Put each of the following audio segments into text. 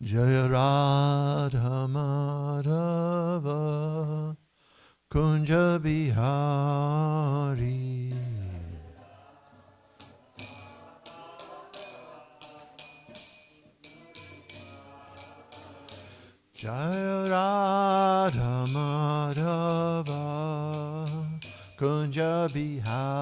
Jaya Radha Madhava Kunja Bihari Jaya Radha Madhava Kunja Bihari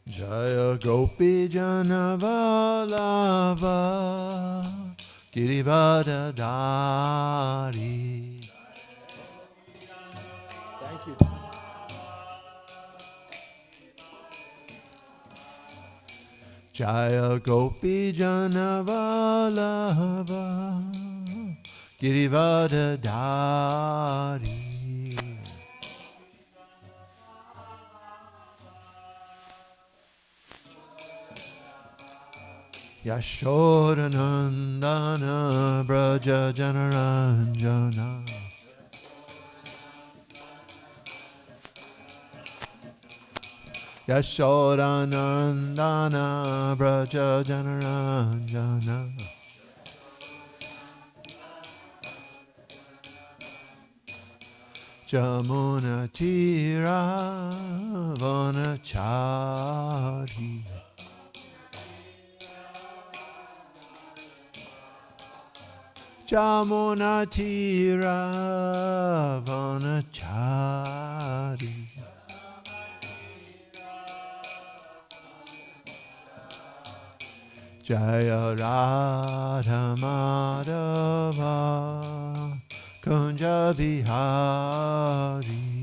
Jaya Gopi Jana Vallabha Girivada Dari. Thank you. Jaya Gopi Jana Vallabha Girivada Dari. Yashoda Nandana Braja Janaranjana Yashoda Nandana Braja Janaranjana Jamuna Tira Vanachari Jamuna Tira Vanachari Jaya Radha Madhava Kunja Bihari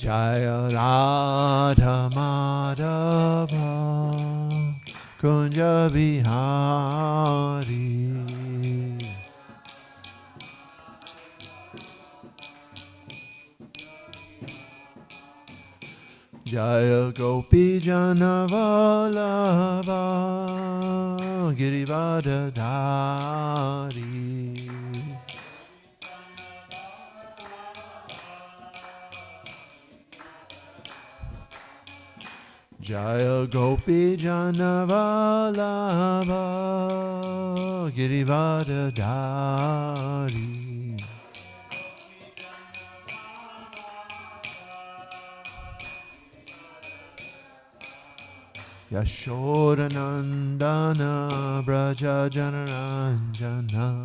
Jaya Radha Madhava Kunja Bihari Jaya Gopi Jana Vallabha Girivada Dari Jaya Gopi Jana Vallabha Girivada Dari Yashoda Nandana Braja Janaranjana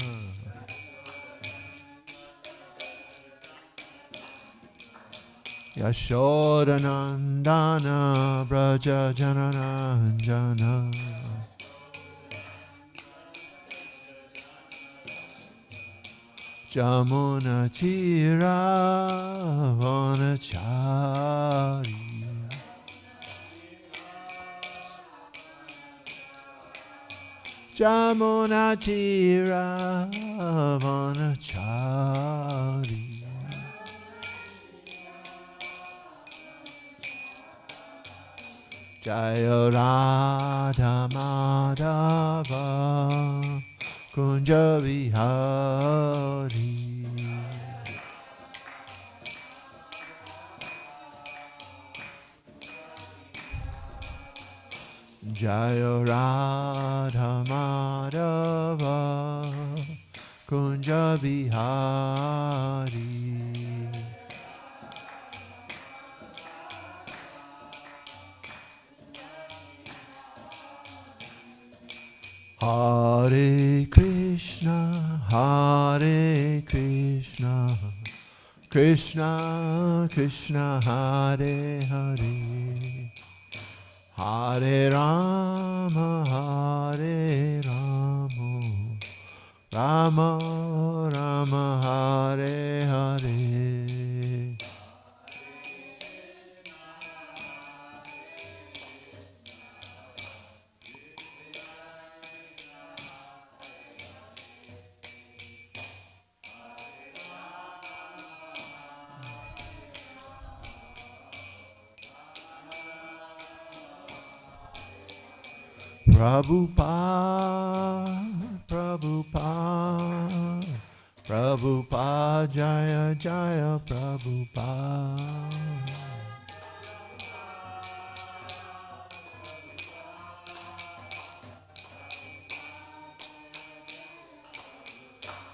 Yashoda Nandana Braja Janaranjana Jamuna Tira Vanachari Jamuna Tira Vanachari Jaya Radha Madhava Kunja Vihari Jaya Radha Madhava Kunja Bihari Hare Krishna Krishna Krishna Hare Hare Hare Rama Rama Rama Hare Hare Prabhupada, Prabhupada, Prabhupada, Jaya Jaya Prabhupada.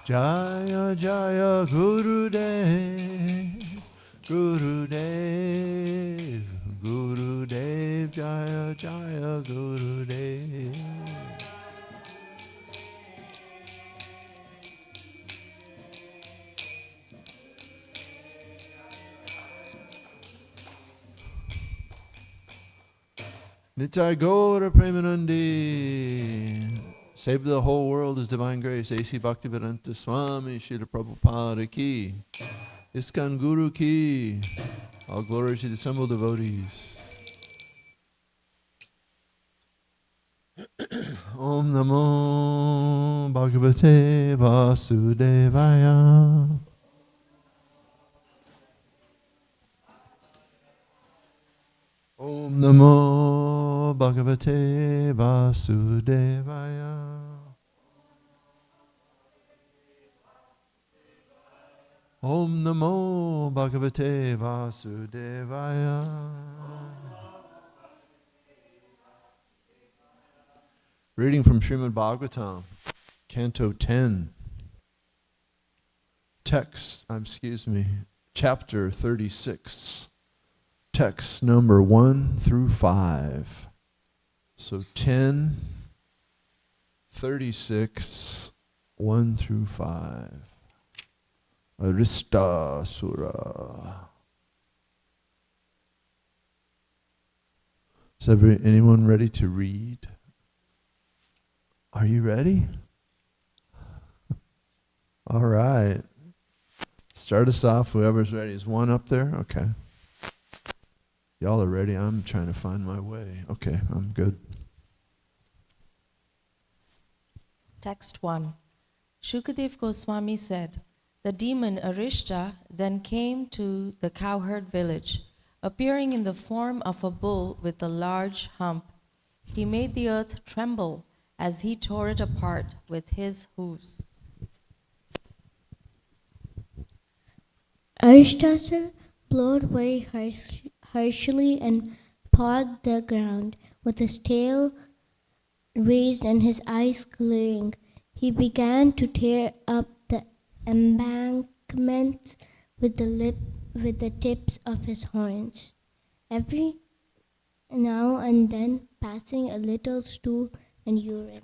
Jaya Jaya Gurudev, Gurudev, Gurudev, Jaya Jaya Gurudev. Nitai Gaura Premanandi. Save the whole world is divine grace. A.C. Bhaktivedanta Swami Srila Prabhupada ki. Iskan Guru ki. All glory to the assembled devotees. Om Namo Bhagavate Vasudevaya. Om Namo Bhagavate Vasudevaya. Om Namo Bhagavate Vasudevaya. Reading from Srimad Bhagavatam, Canto 10, chapter 36. Text number 1 through 5. So 10, 36, 1 through 5. Arista Sura. Is anyone ready to read? Are you ready? All right. Start us off, whoever's ready. Is one up there? Okay. Y'all are ready. I'm trying to find my way. Okay, I'm good. Text 1. Shukadev Goswami said, the demon Arishta then came to the cowherd village, appearing in the form of a bull with a large hump. He made the earth tremble as he tore it apart with his hooves. Arishtasur blowed very harshly and pawed the ground, with his tail raised and his eyes glaring. He began to tear up the embankments with the tips of his horns, every now and then passing a little stool and urine.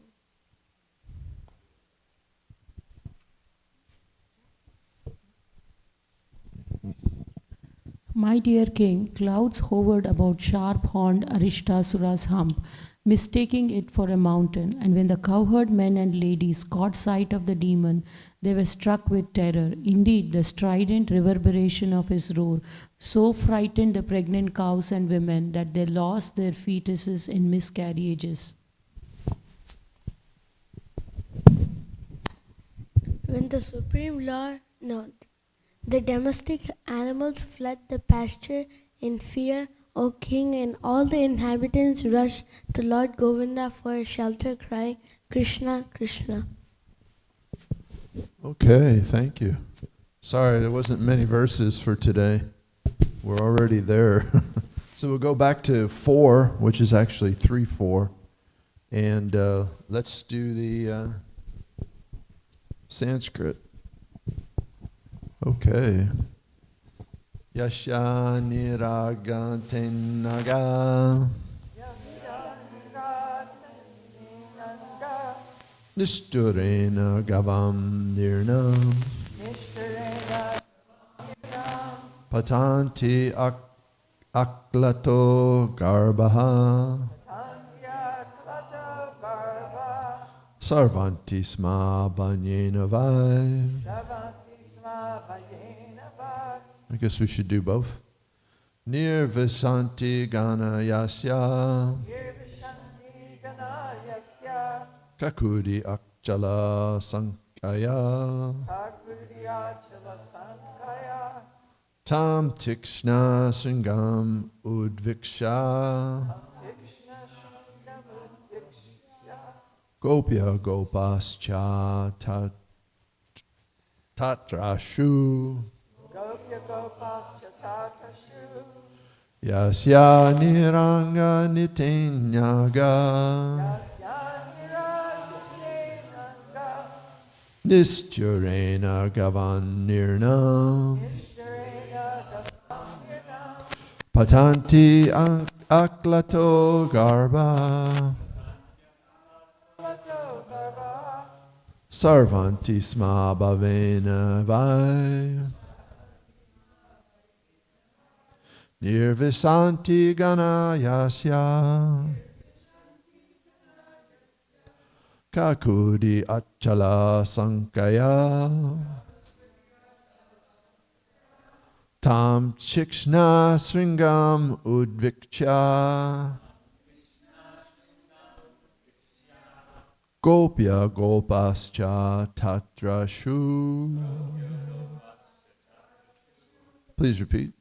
My dear king, clouds hovered about sharp-horned Arishtasura's hump, mistaking it for a mountain, and when the cowherd men and ladies caught sight of the demon, they were struck with terror. Indeed, the strident reverberation of his roar so frightened the pregnant cows and women that they lost their fetuses in miscarriages. When the Supreme Lord, the domestic animals fled the pasture in fear, O king, and all the inhabitants rushed to Lord Govinda for shelter, crying, Krishna, Krishna. Okay, thank you. Sorry, there wasn't many verses for today. We're already there. So we'll go back to 4, which is actually 3-4. And let's do the Sanskrit. Okay. Yasha niragantenaga Nishturena gavam nirnam Patanti aklato garbaha Sarvanti sma banyena vai. I guess we should do both. Nirvisanti ganayasya Kakudi akchala sankaya Tam tikshna singam udviksha Gopya Gopascha Tatrashu Yasya Niranga Nitinyaga Nischurena Gavanirna Patanti Aklato Garba Sarvanti Sma Bhavena Vai Nirvisanti Ganayasya Kakudi Achala Sankaya Tam Chikshna Sringam Udvikcha Gopya Gopascha Tatrashu. Please repeat.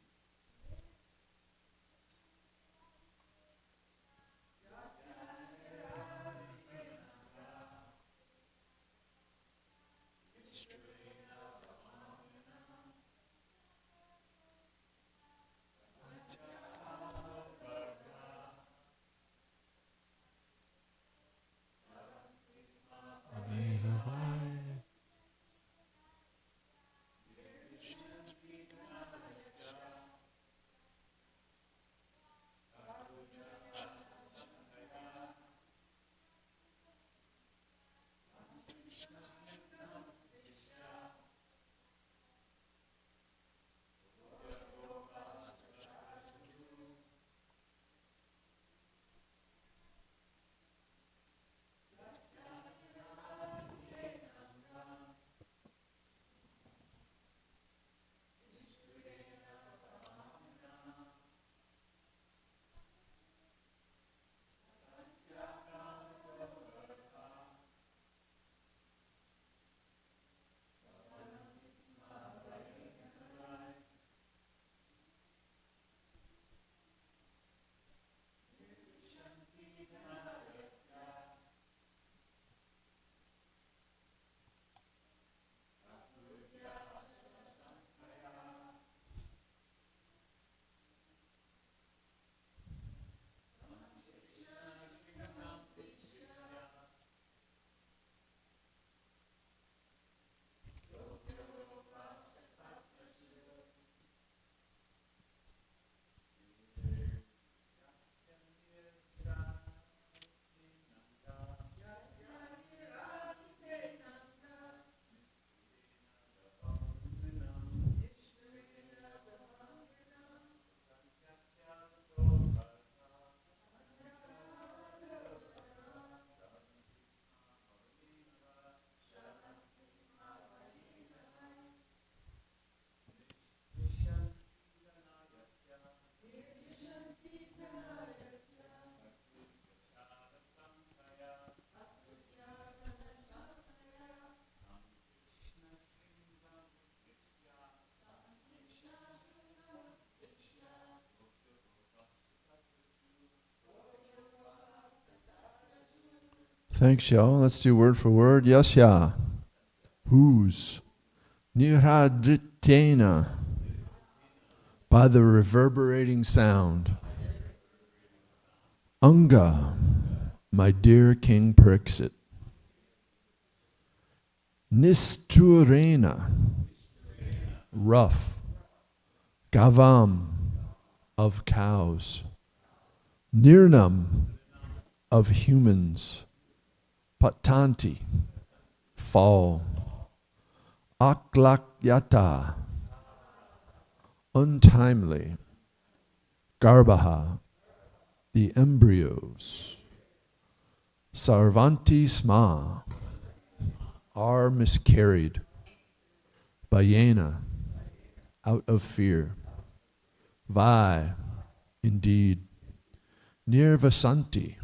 Thanks, y'all. Let's do word for word. Yasya. Whose? Nirhadritena. By the reverberating sound. Anga. My dear King Pariksit. Nisturena. Rough. Gavam. Of cows. Nirnam. Of humans. Patanti, fall. Aklakyata, untimely. Garbaha, the embryos. Sarvanti sma, are miscarried. Bayena, out of fear. Vai, indeed. Nirvasanti,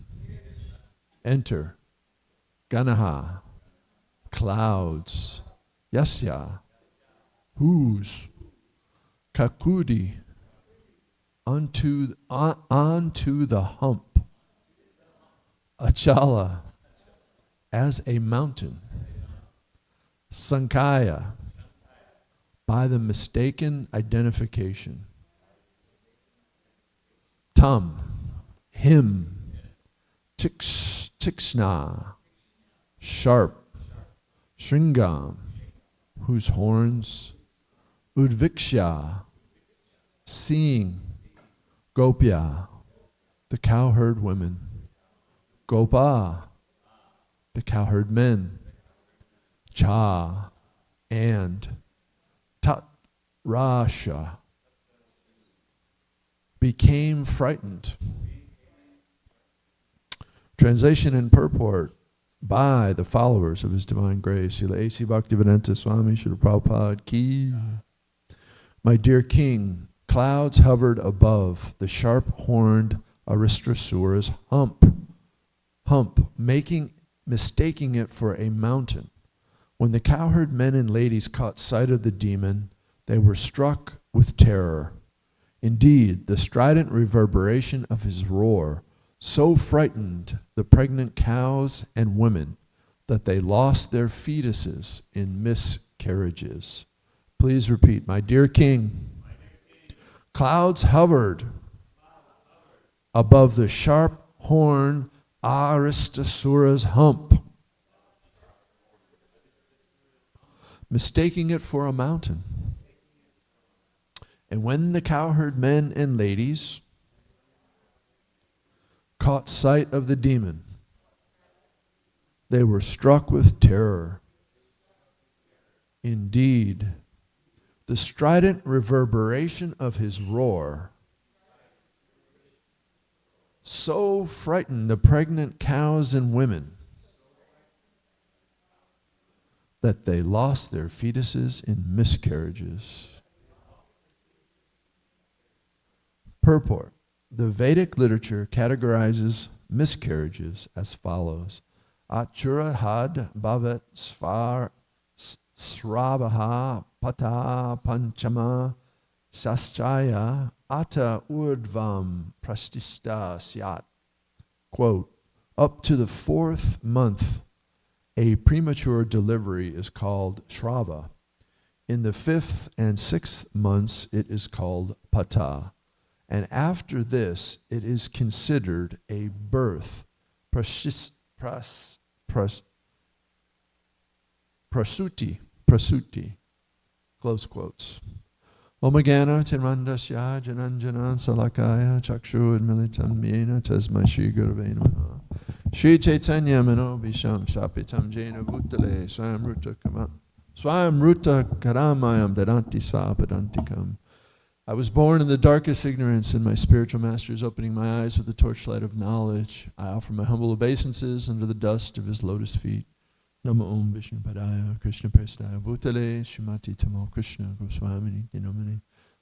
enter. Ganaha, clouds. Yasya, whose. Kakudi, onto the hump. Achala, as a mountain. Sankaya, by the mistaken identification. Tam, him. Tikshna, sharp. Shringam, whose horns. Udviksha, seeing. Gopya, the cowherd women. Gopa, the cowherd men. Cha, and. Tat, rasha, became frightened. Translation and purport by the followers of His Divine Grace. Srila A.C. Bhaktivedanta Swami Srila Prabhupada Ki. My dear King, clouds hovered above the sharp-horned Aristasura's hump, mistaking it for a mountain. When the cowherd men and ladies caught sight of the demon, they were struck with terror. Indeed, the strident reverberation of his roar so frightened the pregnant cows and women that they lost their fetuses in miscarriages. Please repeat, my dear King, clouds hovered above the sharp-horned Aristasura's hump, mistaking it for a mountain. And when the cowherd men and ladies caught sight of the demon, they were struck with terror. Indeed, the strident reverberation of his roar so frightened the pregnant cows and women that they lost their fetuses in miscarriages. Purport. The Vedic literature categorizes miscarriages as follows. Achurahad bhavat sravaha pata panchama saschaya ata urdvam prastista syat. Quote, up to the 4th month, a premature delivery is called shrava. In the 5th and 6th months, it is called pata. And after this, it is considered a birth. Prasuti. Close quotes. Omagana tirmandasya jananjanan salakaya chakshu admilitam yena tasmai shri gurave namaha. Shri Chaitanya mano bisham shapitam jena bhutale swam ruta karamayam dadanti svapadantikam. I was born in the darkest ignorance, and my spiritual master is opening my eyes with the torchlight of knowledge. I offer my humble obeisances under the dust of his lotus feet. Namo Om Vishnu Padaya Krishna Prestaya Bhutale Shrimati Tamo Krishna Goswamini Dinamani.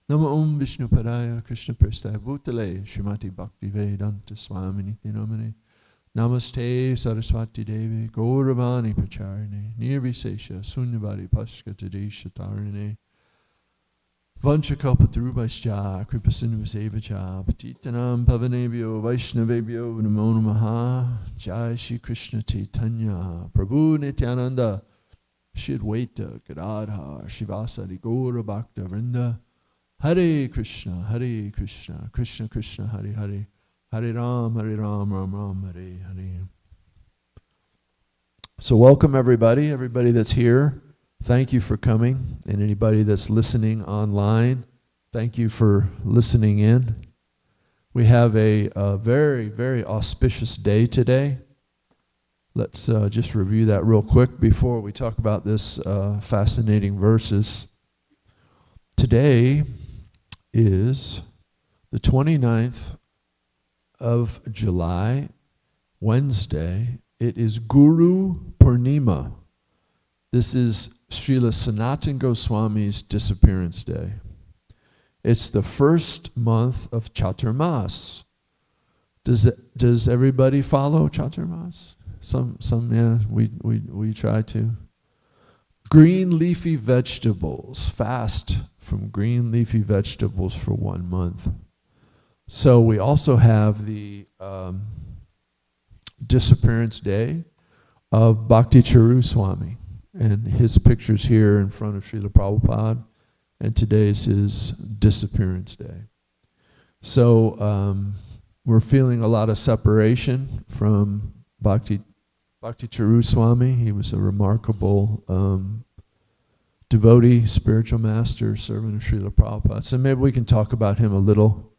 Namo Om Vishnu Padaya Krishna Prestaya Bhutale Shrimati Bhakti Vedanta Swamini Dinamani. Namaste Saraswati Devi Gauravani Pracharine Nirvisesha Sunyavadi Paskata Deshatarine Vanchakalpatarubhaischa Kripasinvasevacha Patitanam Pavanebhyo Vaishnavebhyo Namo Namaha. Jai Shri Krishna Chaitanya Prabhu Nityananda Shri Advaita Gadadhar Shivasadi Gaura Bhakta Vrinda. Hare Krishna Krishna Krishna Hare Hare Hare Ram Ram Ram Hare Hare. So welcome everybody that's here. Thank you for coming, and anybody that's listening online, thank you for listening in. We have a very, very auspicious day today. Let's just review that real quick before we talk about this fascinating verses. Today is the 29th of July, Wednesday. It is Guru Purnima. This is Srila Sanatana Goswami's disappearance day. It's the first month of Chaturmas. Does everybody follow Chaturmas? Some, yeah, we try to. Green leafy vegetables. Fast from green leafy vegetables for 1 month. So we also have the disappearance day of Bhakti Charu Swami. And his picture's here in front of Srila Prabhupada. And today's his disappearance day. So we're feeling a lot of separation from Bhakti Charu Swami. He was a remarkable devotee, spiritual master, servant of Srila Prabhupada. So maybe we can talk about him a little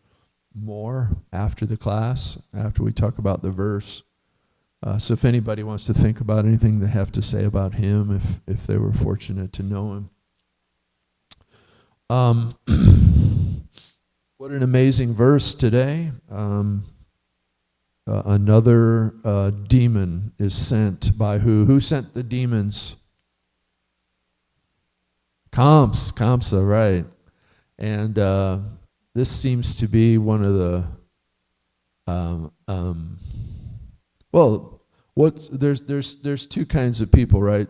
more after the class, after we talk about the verse. So if anybody wants to think about anything they have to say about him, if they were fortunate to know him. What an amazing verse today. Another demon is sent by who? Who sent the demons? Kamsa, right. And this seems to be one of the, there's two kinds of people, right?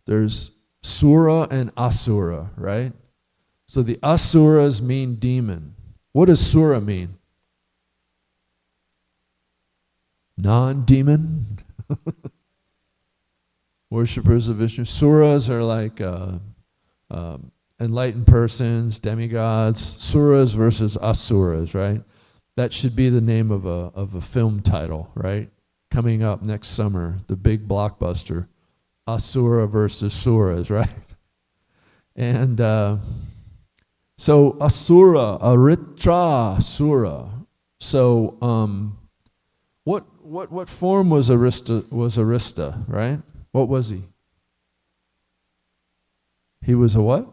There's Sura and Asura, right? So the Asuras mean demon. What does Sura mean? Non-demon? Worshippers of Vishnu. Suras are like enlightened persons, demigods. Suras versus Asuras, right? That should be the name of a film title, right? Coming up next summer, the big blockbuster, Asura versus Suras, right? And so Asura, Aritra Sura. So what form was Arista, right? What was he? He was a what?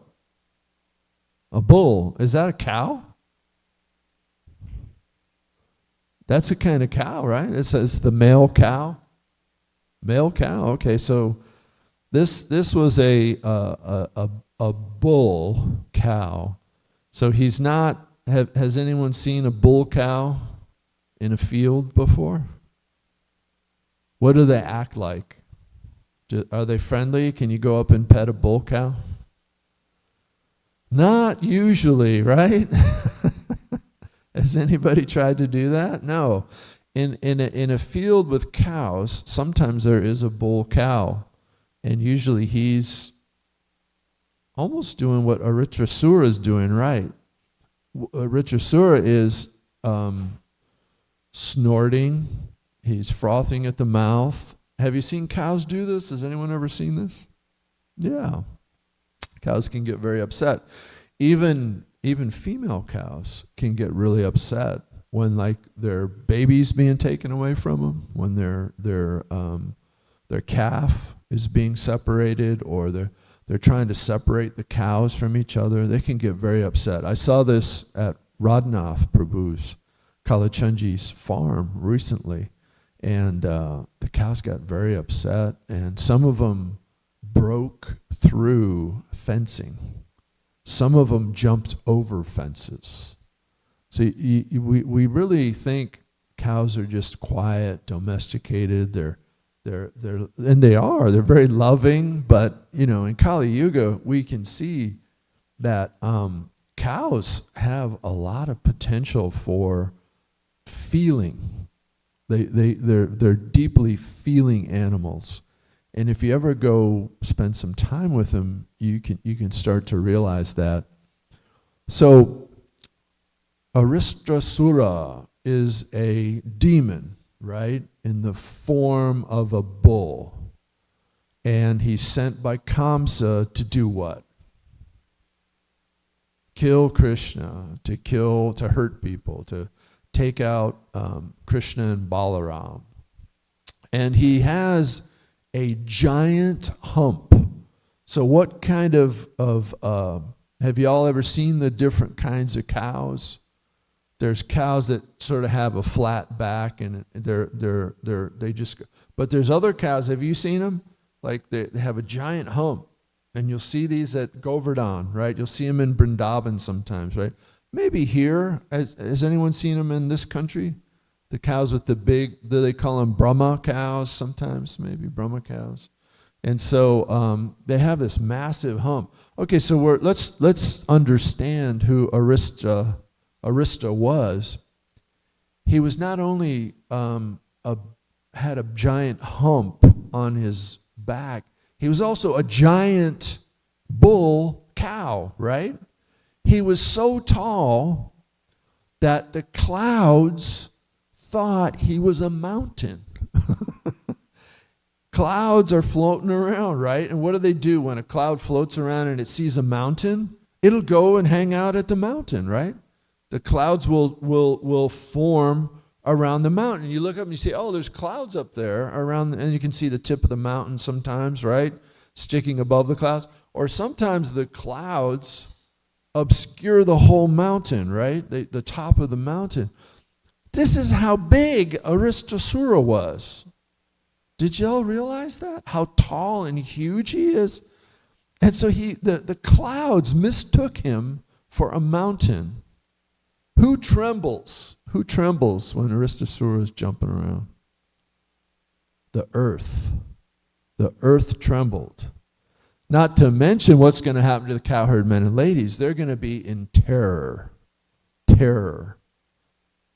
A bull. Is that a cow? That's a kind of cow, right? It says the male cow. Male cow. Okay, so this was a bull cow. So he's not. Has anyone seen a bull cow in a field before? What do they act like? Are they friendly? Can you go up and pet a bull cow? Not usually, right? Has anybody tried to do that? No. In a field with cows, sometimes there is a bull cow, and usually he's almost doing what Aritrasura is doing, right? Aritrasura is snorting. He's frothing at the mouth. Have you seen cows do this? Has anyone ever seen this? Yeah. Cows can get very upset. Even female cows can get really upset when like their baby's being taken away from them, when their calf is being separated, or they're trying to separate the cows from each other. They can get very upset. I saw this at Radhanath Prabhu's, Kalachandji's farm recently, and the cows got very upset, and some of them broke through fencing. Some of them jumped over fences. So we really think cows are just quiet, domesticated. They're very loving, but in Kali Yuga we can see that cows have a lot of potential for feeling. They're deeply feeling animals. And if you ever go spend some time with them, you can start to realize that. So Aristasura is a demon, right, in the form of a bull. And he's sent by Kamsa to do what? Kill Krishna, to hurt people, to take out Krishna and Balaram. And he has a giant hump. So what kind of have you all ever seen the different kinds of cows? There's cows that sort of have a flat back, and they just. But there's other cows. Have you seen them? Like they have a giant hump, and you'll see these at Govardhan, right? You'll see them in Vrindavan sometimes, right? Maybe here. Has anyone seen them in this country? The cows with the big, they call them Brahma cows sometimes, maybe Brahma cows. And so they have this massive hump. Okay, so let's understand who Arista was. He was not only had a giant hump, on his back. He was also a giant bull cow, right? He was so tall that the clouds thought he was a mountain. Clouds are floating around, right? And what do they do when a cloud floats around and it sees a mountain? It'll go and hang out at the mountain, right? The clouds will form around the mountain. You look up and you say, oh, there's clouds up there around, and you can see the tip of the mountain sometimes, right? Sticking above the clouds. Or sometimes the clouds obscure the whole mountain, right? The top of the mountain. This is how big Aristasura was. Did y'all realize that? How tall and huge he is? And so the clouds mistook him for a mountain. Who trembles? Who trembles when Aristasura is jumping around? The earth. The earth trembled. Not to mention what's going to happen to the cowherd men and ladies. They're going to be in terror. Terror.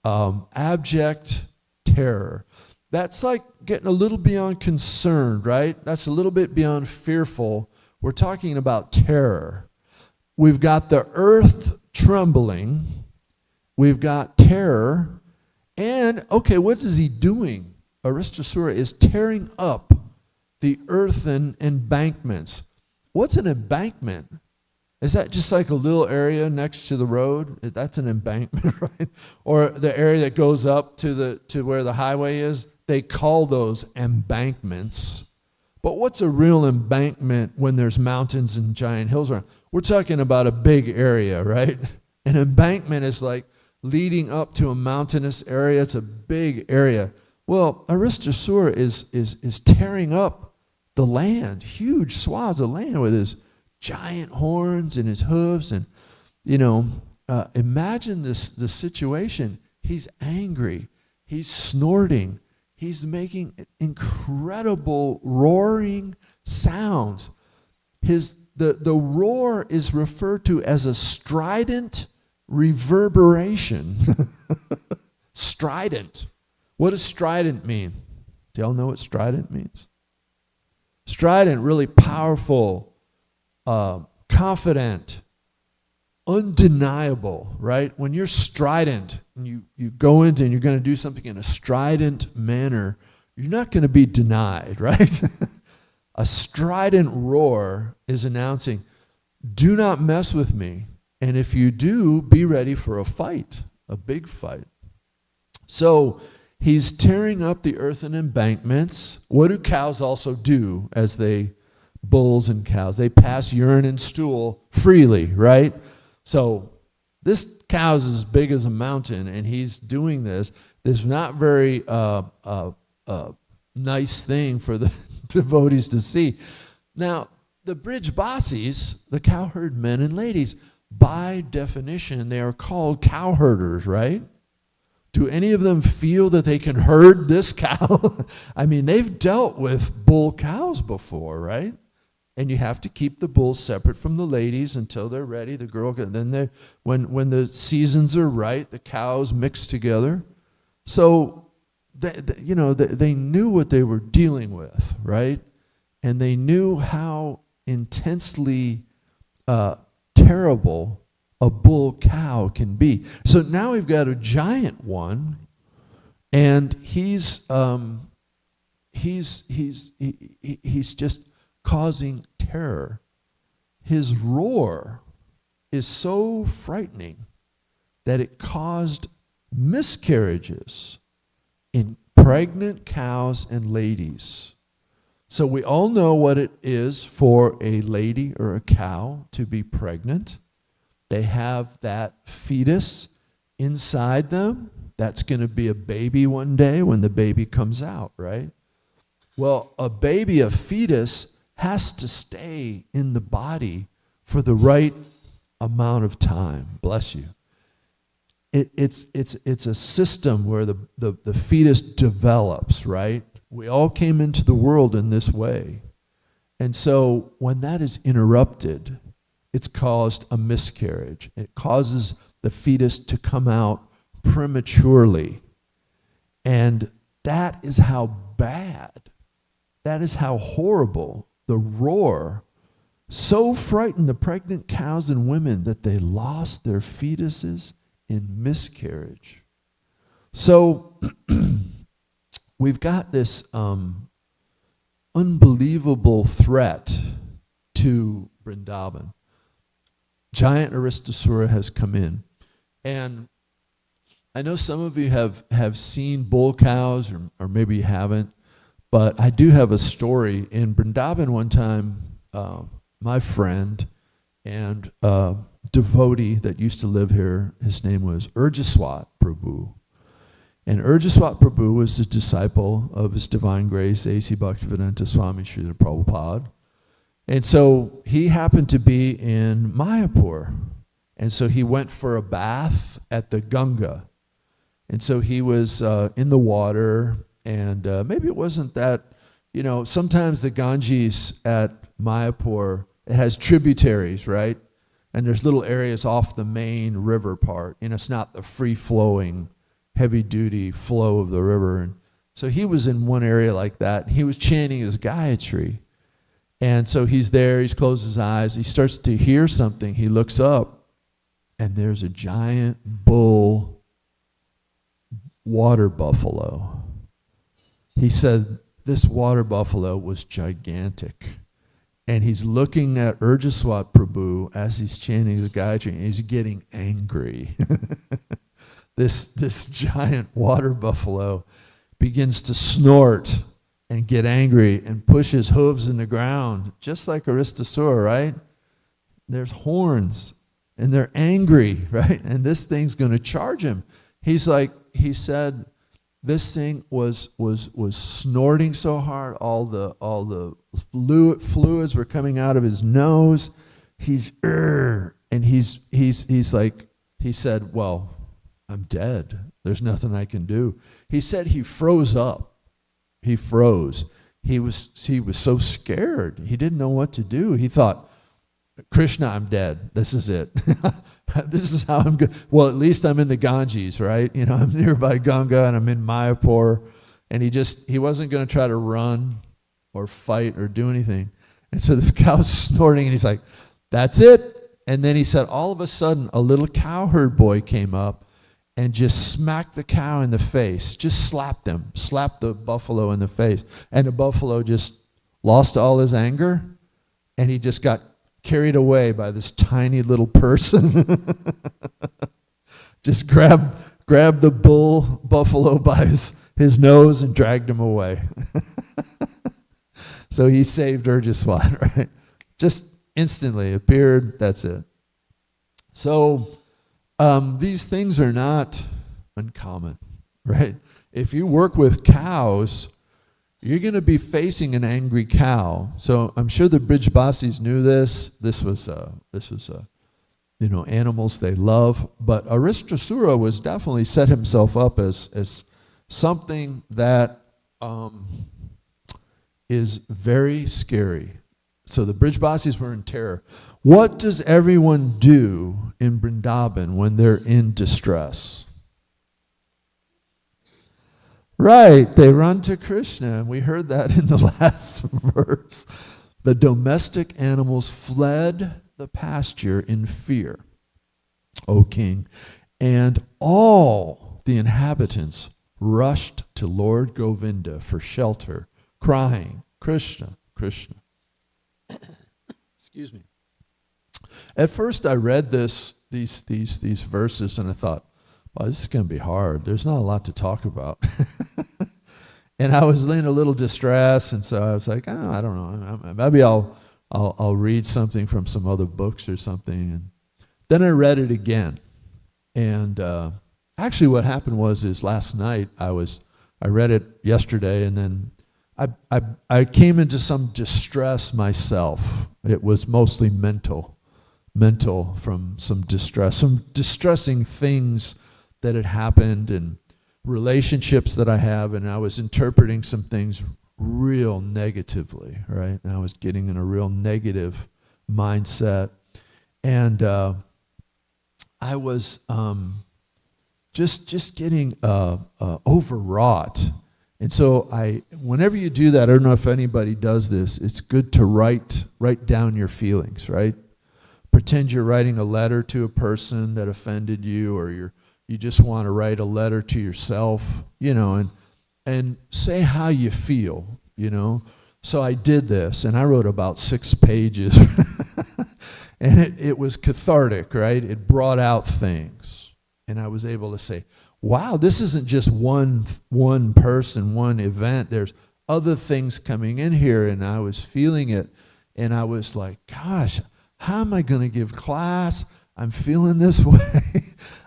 Abject terror. That's like getting a little beyond concerned, right? That's a little bit beyond fearful. We're talking about terror. We've got the earth trembling. We've got terror. And, okay, what is he doing? Aristasura is tearing up the earthen embankments. What's an embankment? Is that just like a little area next to the road? That's an embankment, right? Or the area that goes up to where the highway is? They call those embankments. But what's a real embankment when there's mountains and giant hills around? We're talking about a big area, right? An embankment is like leading up to a mountainous area. It's a big area. Well, Aristasura is tearing up the land, huge swaths of land with his giant horns and his hooves. And, imagine the situation. He's angry. He's snorting. He's making incredible roaring sounds. The roar is referred to as a strident reverberation. Strident. What does strident mean? Do y'all know what strident means? Strident, really powerful, confident, undeniable, right? When you're strident and you go into and you're going to do something in a strident manner, you're not going to be denied, right? A strident roar is announcing, do not mess with me. And if you do, be ready for a fight, a big fight. So he's tearing up the earthen embankments. What do cows also do as bulls and cows? They pass urine and stool freely, right? So this cow's as big as a mountain, and he's doing this. This is not very nice thing for the devotees to see. Now, the bridge bosses, the cowherd men and ladies, by definition, they are called cowherders, right? Do any of them feel that they can herd this cow? I mean, they've dealt with bull cows before, right? And you have to keep the bulls separate from the ladies until they're ready. The girl, then when the seasons are right, the cows mix together. So, they knew what they were dealing with, right? And they knew how intensely terrible a bull cow can be. So now we've got a giant one, and he's just causing terror. His roar is so frightening that it caused miscarriages in pregnant cows and ladies. So we all know what it is for a lady or a cow to be pregnant. They have that fetus inside them. That's going to be a baby one day when the baby comes out, right? Well, a baby, a fetus, has to stay in the body for the right amount of time. Bless you. It's a system where the fetus develops, right? We all came into the world in this way. And so when that is interrupted, it's caused a miscarriage. It causes the fetus to come out prematurely. And that is how bad That is how horrible the roar so frightened the pregnant cows and women that they lost their fetuses in miscarriage. So we've got this unbelievable threat to Vrindavan. Giant Aristasura has come in. And I know some of you have seen bull cows, or maybe you haven't, but I do have a story. In Vrindavan one time, my friend and devotee that used to live here, his name was Urjaswat Prabhu. And Urjaswat Prabhu was a disciple of His Divine Grace, A.C. Bhaktivedanta Swami Srila Prabhupada. And so he happened to be in Mayapur. And so he went for a bath at the Ganga. And so he was in the water, and maybe it wasn't that, sometimes the Ganges at Mayapur, it has tributaries, right? And there's little areas off the main river part. It's not the free-flowing, heavy-duty flow of the river. And so he was in one area like that. He was chanting his Gayatri. And so he's there, he's closed his eyes, he starts to hear something, he looks up, and there's a giant bull water buffalo. He said this water buffalo was gigantic. And he's looking at Urjaswat Prabhu as he's chanting the Gayatri, and he's getting angry. This giant water buffalo begins to snort and get angry and push his hooves in the ground, just like Aristasura, right? There's horns, and they're angry, right? And this thing's going to charge him. He said, this thing was snorting so hard, all the fluids were coming out of his nose. He said, well, I'm dead. There's nothing I can do. He said he froze up. He froze. He was so scared. He didn't know what to do. He thought, Krishna, I'm dead. This is it. This is how I'm good. Well, at least I'm in the Ganges, right? I'm nearby Ganga, and I'm in Mayapur. And he wasn't going to try to run or fight or do anything. And so this cow's snorting, and he's like, that's it. And then he said, all of a sudden, a little cowherd boy came up and just smacked the cow in the face, just slapped the buffalo in the face. And the buffalo just lost all his anger, and he just got carried away by this tiny little person. Just grabbed the buffalo by his nose and dragged him away. So he saved Urjaswat, right? Just instantly appeared, that's it. So these things are not uncommon, right? If you work with cows, you're going to be facing an angry cow. So I'm sure the Brijbasis knew this. This was animals they love. But Aristasura was definitely set himself up as something that is very scary. So the Brijbasis were in terror. What does everyone do in Vrindavan when they're in distress? Right, they run to Krishna, and we heard that in the last verse. The domestic animals fled the pasture in fear, O king, and all the inhabitants rushed to Lord Govinda for shelter, crying, Krishna, Krishna. Excuse me. At first I read these verses, and I thought, well, this is going to be hard. There's not a lot to talk about. And I was in a little distress, and so I was like, I don't know. Maybe I'll read something from some other books or something. And then I read it again. And actually what happened was last night I read it yesterday, and then I came into some distress myself. It was mostly mental from some distress, some distressing things that had happened and relationships that I have, and I was interpreting some things real negatively, right? And I was getting in a real negative mindset. And I was just getting overwrought. And so whenever you do that, I don't know if anybody does this, it's good to write down your feelings, right? Pretend you're writing a letter to a person that offended you, or you just want to write a letter to yourself, and say how you feel, So I did this, and I wrote about 6 pages. And it was cathartic, right? It brought out things. And I was able to say, wow, this isn't just one person, one event. There's other things coming in here, and I was feeling it. And I was like, gosh, how am I going to give class? I'm feeling this way.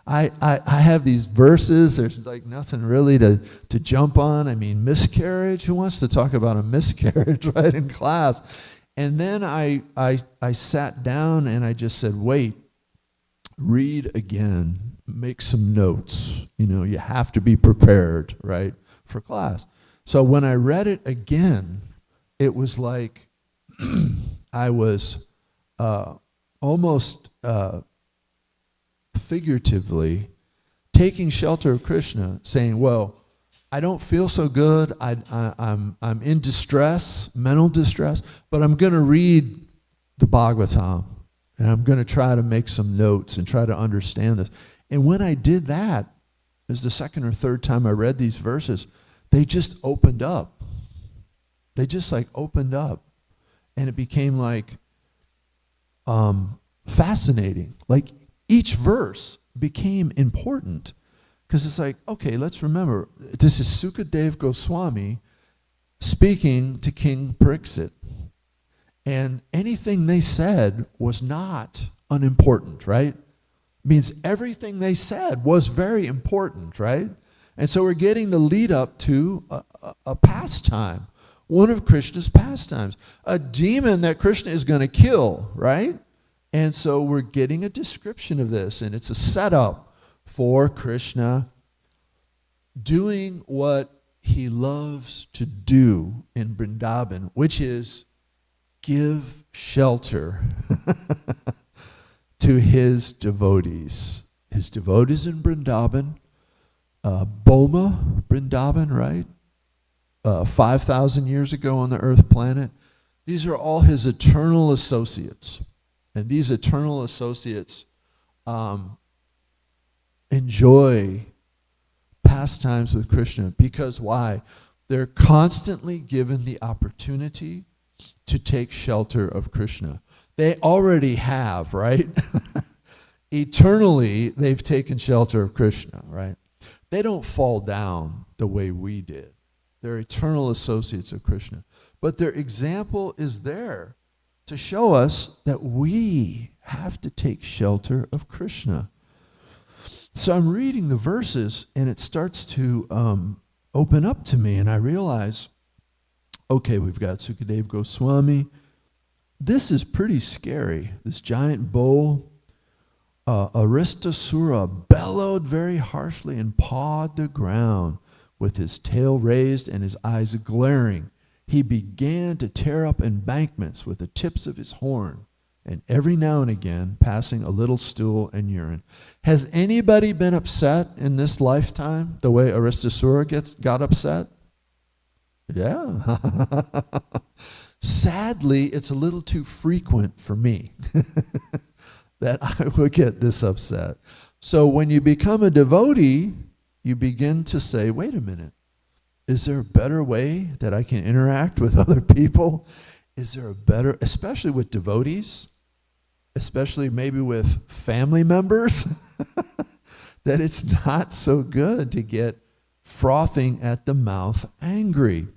I have these verses. There's like nothing really to jump on. I mean, miscarriage. Who wants to talk about a miscarriage right in class? And then I sat down and I just said, wait, read again, make some notes. You have to be prepared, right, for class. So when I read it again, it was like I was almost figuratively taking shelter of Krishna, saying, well, I don't feel so good. I'm in distress, mental distress, but I'm going to read the Bhagavatam, and I'm going to try to make some notes and try to understand this. And when I did that, it was the second or third time I read these verses, they just opened up. They just opened up, and it became fascinating. Like each verse became important. Because it's like, okay, let's remember, this is Sukadev Goswami speaking to King Pariksit. And anything they said was not unimportant, right? Means everything they said was very important, right? And so we're getting the lead up to a pastime, one of Krishna's pastimes, a demon that Krishna is going to kill, right? And so we're getting a description of this, and it's a setup for Krishna doing what he loves to do in Vrindavan, which is give shelter to his devotees. His devotees in Vrindavan, Boma Vrindavan, right? 5,000 years ago on the earth planet. These are all his eternal associates. And these eternal associates enjoy pastimes with Krishna because why? They're constantly given the opportunity to take shelter of Krishna. They already have, right? Eternally, they've taken shelter of Krishna, right? They don't fall down the way we did. They're eternal associates of Krishna. But their example is there to show us that we have to take shelter of Krishna. So I'm reading the verses, and it starts to open up to me, and I realize, okay, we've got Sukadev Goswami. This is pretty scary. This giant bull, Aristasura, bellowed very harshly and pawed the ground with his tail raised and his eyes glaring. He began to tear up embankments with the tips of his horn, and every now and again passing a little stool and urine. Has anybody been upset in this lifetime the way Aristasura got upset? Yeah. Sadly, it's a little too frequent for me that I would get this upset. So when you become a devotee, you begin to say, wait a minute, is there a better way that I can interact with other people? Is there a better, especially with devotees, especially maybe with family members, that it's not so good to get frothing at the mouth angry.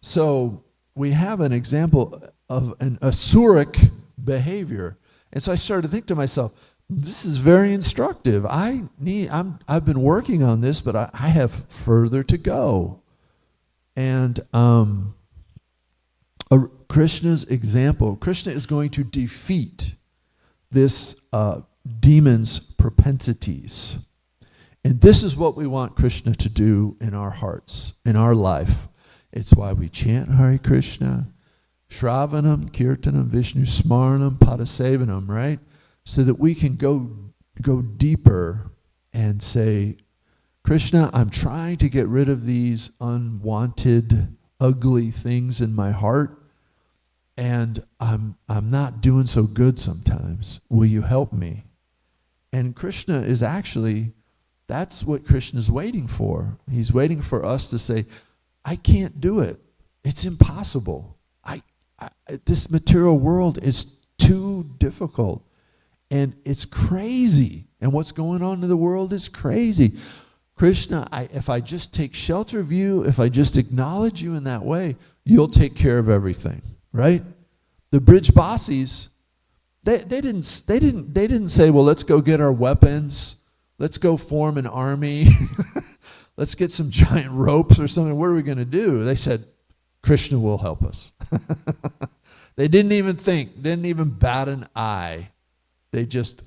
So we have an example of an asuric behavior. And so I started to think to myself, this is very instructive. I've been working on this, but I have further to go. And Krishna's example, Krishna is going to defeat this demon's propensities. And this is what we want Krishna to do in our hearts, in our life. It's why we chant Hare Krishna, Shravanam, Kirtanam, Vishnu Smaranam, Padasevanam, right? So that we can go deeper and say, Krishna, I'm trying to get rid of these unwanted, ugly things in my heart, and I'm not doing so good sometimes. Will you help me? And Krishna is actually, that's what Krishna's waiting for. He's waiting for us to say, I can't do it. It's impossible. This material world is too difficult. And it's crazy. And what's going on in the world is crazy. Krishna, if I just take shelter of you, if I just acknowledge you in that way, you'll take care of everything, right? The Bridge Basis, they didn't say, well, let's go get our weapons, let's go form an army, let's get some giant ropes or something. What are we going to do? They said, Krishna will help us. They didn't even think, didn't even bat an eye. They just,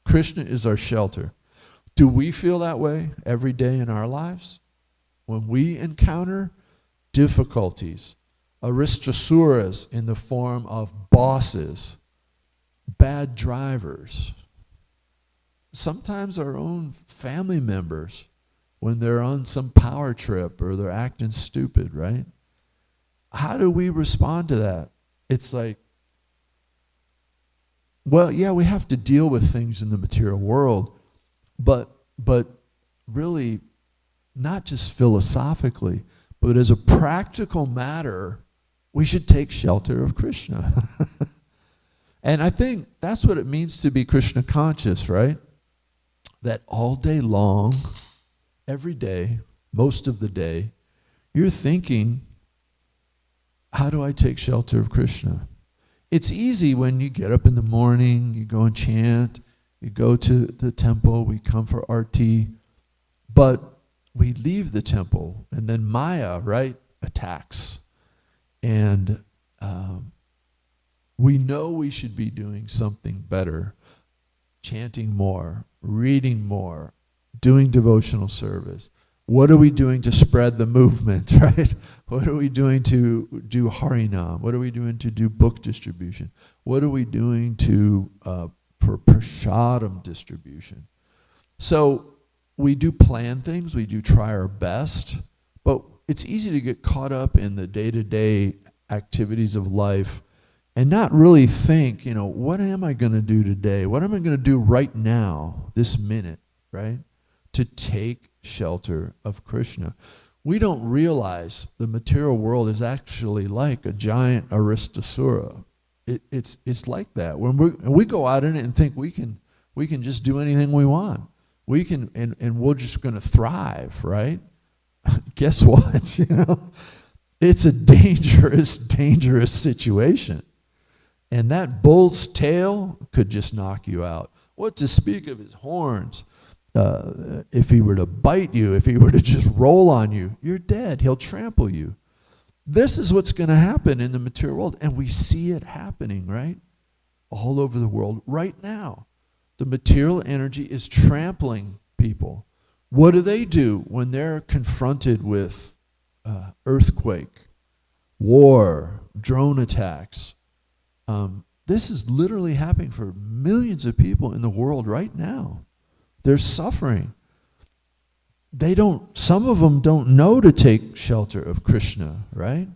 Krishna is our shelter. Do we feel that way every day in our lives? When we encounter difficulties, aristasuras in the form of bosses, bad drivers, sometimes our own family members when they're on some power trip or they're acting stupid, right? How do we respond to that? It's like, well, yeah, we have to deal with things in the material world, but really not just philosophically, but as a practical matter, we should take shelter of Krishna. And I think that's what it means to be Krishna conscious, right? That all day long, every day, most of the day, you're thinking, how do I take shelter of Krishna? It's easy when you get up in the morning, you go and chant, you go to the temple, we come for arti, but we leave the temple, and then Maya, right, attacks. And we know we should be doing something better, chanting more, reading more, doing devotional service. What are we doing to spread the movement, right? What are we doing to do Harinam? What are we doing to do book distribution? What are we doing to for prasadam distribution? So we do plan things, we do try our best, but it's easy to get caught up in the day-to-day activities of life and not really think, what am I going to do today? What am I going to do right now, this minute, right? To take shelter of Krishna. We don't realize the material world is actually like a giant aristasura. It's like that. When we go out in it and think we can just do anything we want. We can and we're just going to thrive, right? Guess what? It's a dangerous situation. And that bull's tail could just knock you out. What to speak of his horns? If he were to bite you, if he were to just roll on you, you're dead. He'll trample you. This is what's going to happen in the material world. And we see it happening, right? All over the world right now. The material energy is trampling people. What do when they're confronted with earthquake, war, drone attacks? This is literally happening for millions of people in the world right now. They're suffering. Some of them don't know to take shelter of Krishna, right?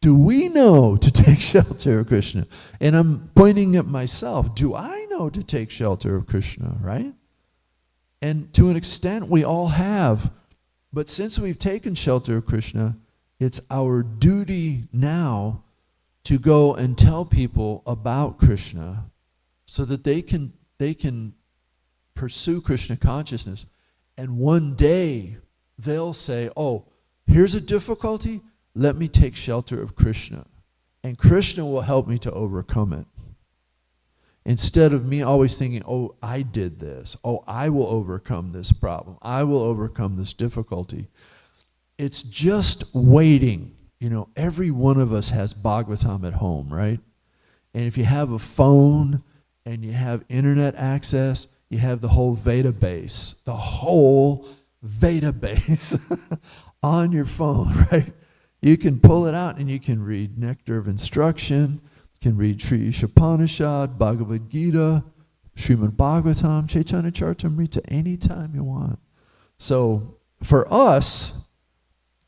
Do we know to take shelter of Krishna? And I'm pointing at myself. Do I know to take shelter of Krishna, right? And to an extent, we all have. But since we've taken shelter of Krishna, it's our duty now to go and tell people about Krishna so that they can pursue Krishna consciousness. And one day they'll say, oh, here's a difficulty, let me take shelter of Krishna. And Krishna will help me to overcome it. Instead of me always thinking, oh, I did this. Oh, I will overcome this problem. I will overcome this difficulty. It's just waiting. Every one of us has Bhagavatam at home, right? And if you have a phone and you have internet access, you have the whole Veda base on your phone, right? You can pull it out and you can read Nectar of Instruction, you can read Sri Ishopanishad, Bhagavad Gita, Srimad Bhagavatam, Chaitanya Charitamrita anytime you want. So for us,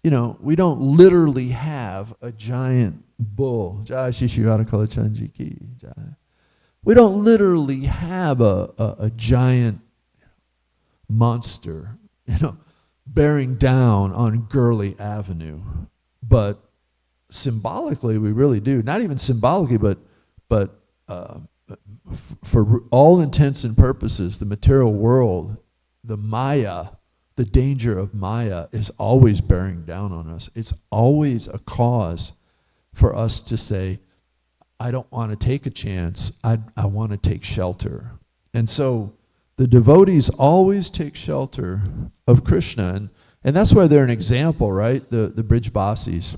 we don't literally have a giant bull. Jai Shishiyara Kala Chanji Ki Jai. We don't literally have a giant monster, bearing down on Gurley Avenue. But symbolically, we really do. Not even symbolically, but for all intents and purposes, the material world, the Maya, the danger of Maya is always bearing down on us. It's always a cause for us to say, I don't want to take a chance. I want to take shelter. And so the devotees always take shelter of Krishna. And that's why they're an example, right? The Brijbasis.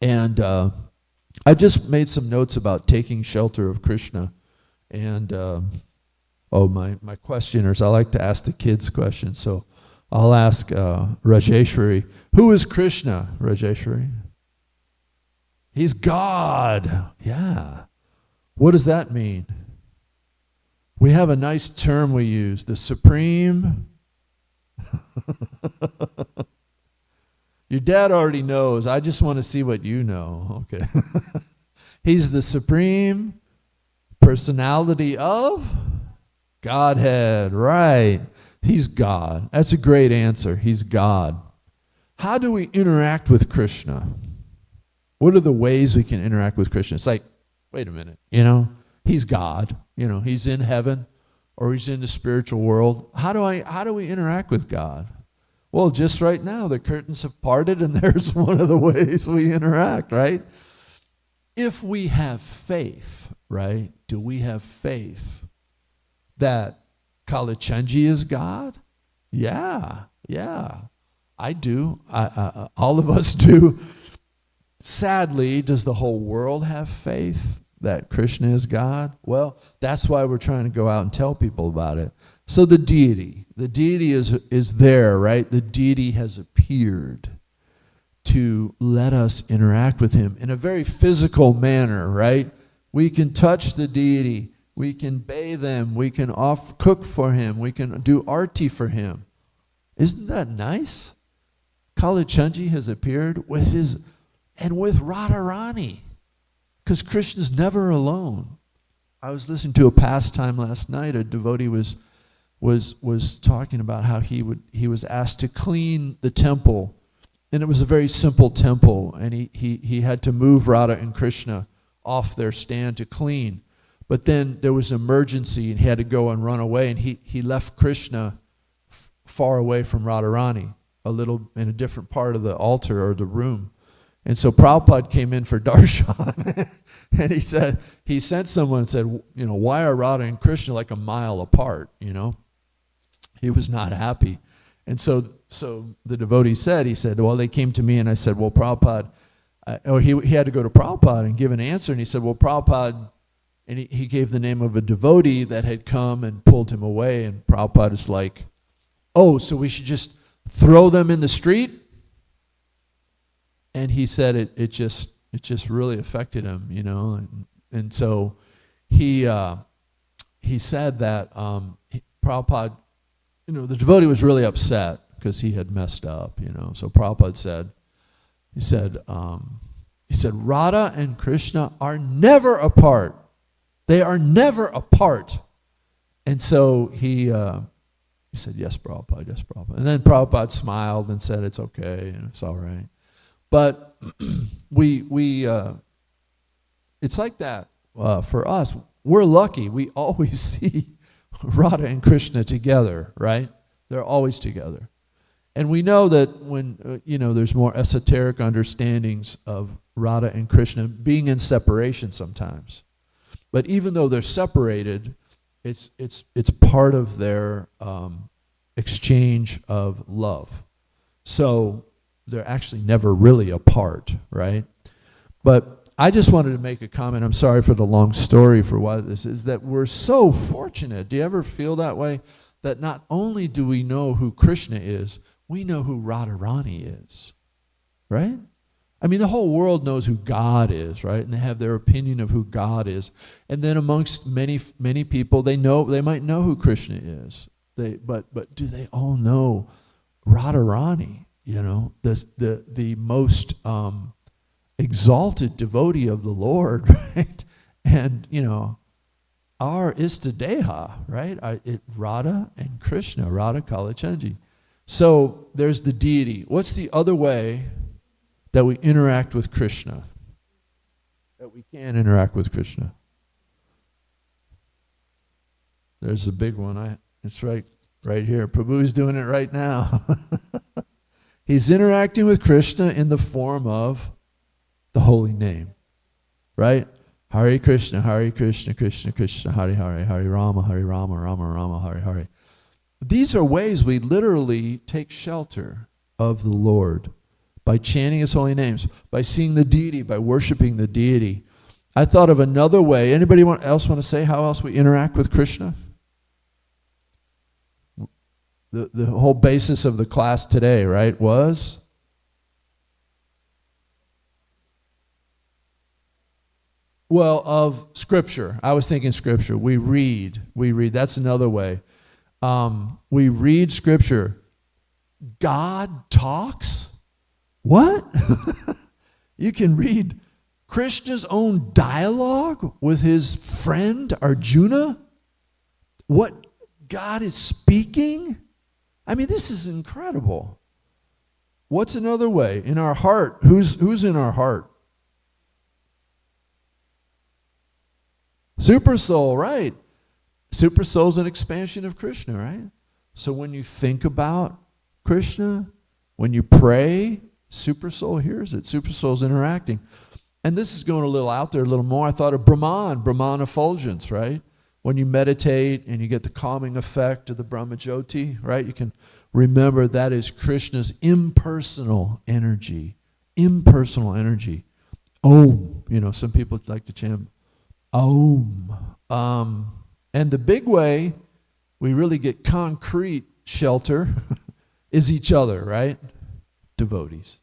And I just made some notes about taking shelter of Krishna. And, my questioners, I like to ask the kids questions. So I'll ask Rajeshwari, who is Krishna, Rajeshwari? He's God. Yeah. What does that mean? We have a nice term we use, the supreme. Your dad already knows. I just want to see what you know. Okay. He's the supreme personality of Godhead. Right. He's God. That's a great answer. He's God. How do we interact with Krishna? What are the ways we can interact with Krishna? It's like, wait a minute, he's God. He's in heaven or he's in the spiritual world. How do we interact with God? Well, just right now, the curtains have parted and there's one of the ways we interact, right? If we have faith, right? Do we have faith that Kalachanji is God? Yeah. I do. All of us do. Sadly, does the whole world have faith that Krishna is God? Well, that's why we're trying to go out and tell people about it. So the deity is there, right? The deity has appeared to let us interact with him in a very physical manner, right? We can touch the deity. We can bathe him. We can cook for him. We can do arti for him. Isn't that nice? Kalachanji has appeared with Radharani, because Krishna's never alone. I was listening to a pastime last night. A devotee was talking about how he was asked to clean the temple, and it was a very simple temple, and he had to move Radha and Krishna off their stand to clean. But then there was an emergency, and he had to go and run away, and he left Krishna far away from Radharani, a little in a different part of the altar or the room. And so Prabhupada came in for darshan, and he sent someone and said, why are Radha and Krishna like a mile apart, He was not happy. And so the devotee said, well, they came to me, and I said, well, Prabhupada, he had to go to Prabhupada and give an answer, and he said, well, Prabhupada, and he gave the name of a devotee that had come and pulled him away, and Prabhupada is like, oh, so we should just throw them in the street? And he said it just really affected him, and so he said that Prabhupada, the devotee was really upset because he had messed up, So Prabhupada said, he said, Radha and Krishna are never apart. They are never apart. And so he said, yes, Prabhupada, yes, Prabhupada. And then Prabhupada smiled and said, it's okay, it's all right. But it's like that for us. We're lucky. We always see Radha and Krishna together, right? They're always together. And we know that when, there's more esoteric understandings of Radha and Krishna being in separation sometimes. But even though they're separated, it's part of their exchange of love. So they're actually never really apart, right? But I just wanted to make a comment. I'm sorry for the long story for why this is, that we're so fortunate. Do you ever feel that way? That not only do we know who Krishna is, we know who Radharani is, right? I mean, the whole world knows who God is, right? And they have their opinion of who God is. And then amongst many people, they might know who Krishna is. But do they all know Radharani? You know, the most exalted devotee of the Lord, right? And you know, our Istadeha, right? Radha and Krishna, Radha Kalachandji. So there's the deity. What's the other way that we interact with Krishna? That we can interact with Krishna? There's the big one. It's right here. Prabhu's doing it right now. He's interacting with Krishna in the form of the holy name, right? Hare Krishna, Krishna Krishna, Hare Hare, Hare Rama, Rama Rama, Hare Hare. These are ways we literally take shelter of the Lord by chanting His holy names, by seeing the deity, by worshiping the deity. I thought of another way. Anybody else want to say how else we interact with Krishna? The whole basis of the class today, right, was of Scripture. I was thinking Scripture. We read. That's another way. We read Scripture. God talks? What? You can read Krishna's own dialogue with his friend Arjuna? What God is speaking? I mean, this is incredible. What's another way? In our heart. Who's in our heart? Super soul, right. Super soul is an expansion of Krishna, right? So when you think about Krishna, when you pray, super soul hears it. Super soul is interacting. And this is going a little out there, a little more. I thought of Brahman effulgence, right? When you meditate and you get the calming effect of the Brahmajyoti, right? You can remember that is Krishna's impersonal energy. Impersonal energy. Om. You know, some people like to chant Om. And the big way we really get concrete shelter is each other, right? Devotees.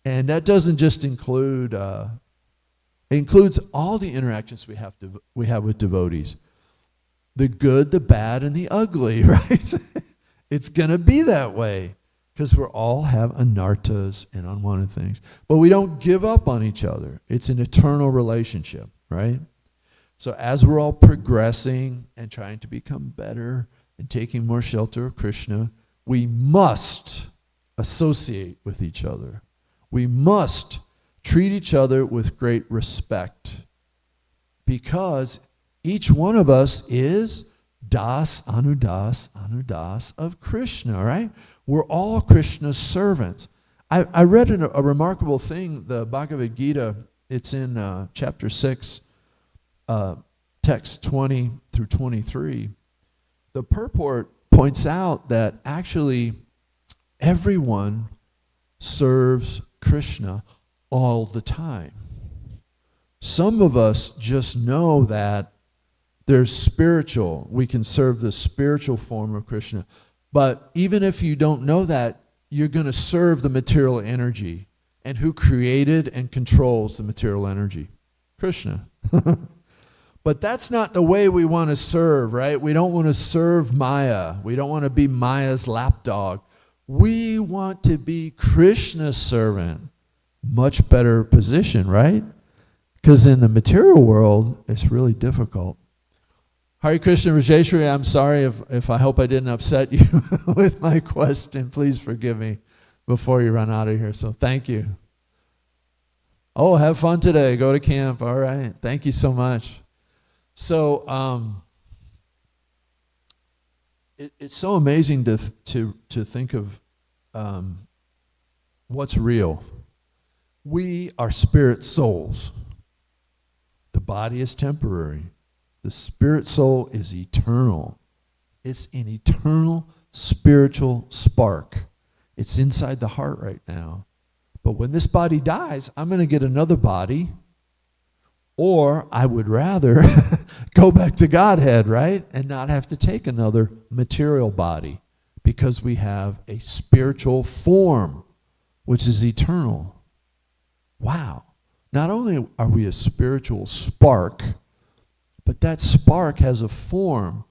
And that doesn't just include, it includes all the interactions we have with devotees. The good, the bad, and the ugly, right? It's going to be that way because we all have anartas and unwanted things. But we don't give up on each other. It's an eternal relationship, right? So as we're all progressing and trying to become better and taking more shelter of Krishna, we must associate with each other. We must treat each other with great respect because each one of us is anudas of Krishna, right? We're all Krishna's servants. I read a remarkable thing, the Bhagavad Gita. It's in chapter 6, text 20 through 23. The purport points out that actually everyone serves Krishna all the time. Some of us just know that there's spiritual. We can serve the spiritual form of Krishna. But even if you don't know that, you're going to serve the material energy. And who created and controls the material energy? Krishna. But that's not the way we want to serve, right? We don't want to serve Maya. We don't want to be Maya's lapdog. We want to be Krishna's servant. Much better position, right? Because in the material world, it's really difficult. Hare Krishna Rajeshwari, I'm sorry if I hope I didn't upset you with my question. Please forgive me before you run out of here. So thank you. Oh, have fun today. Go to camp. All right. Thank you so much. So it's so amazing to think of what's real. We are spirit souls. The body is temporary. The spirit soul is eternal. It's an eternal spiritual spark. It's inside the heart right now. But when this body dies, I'm going to get another body. Or I would rather go back to Godhead, right? And not have to take another material body because we have a spiritual form, which is eternal. Wow. Not only are we a spiritual spark, but that spark has a form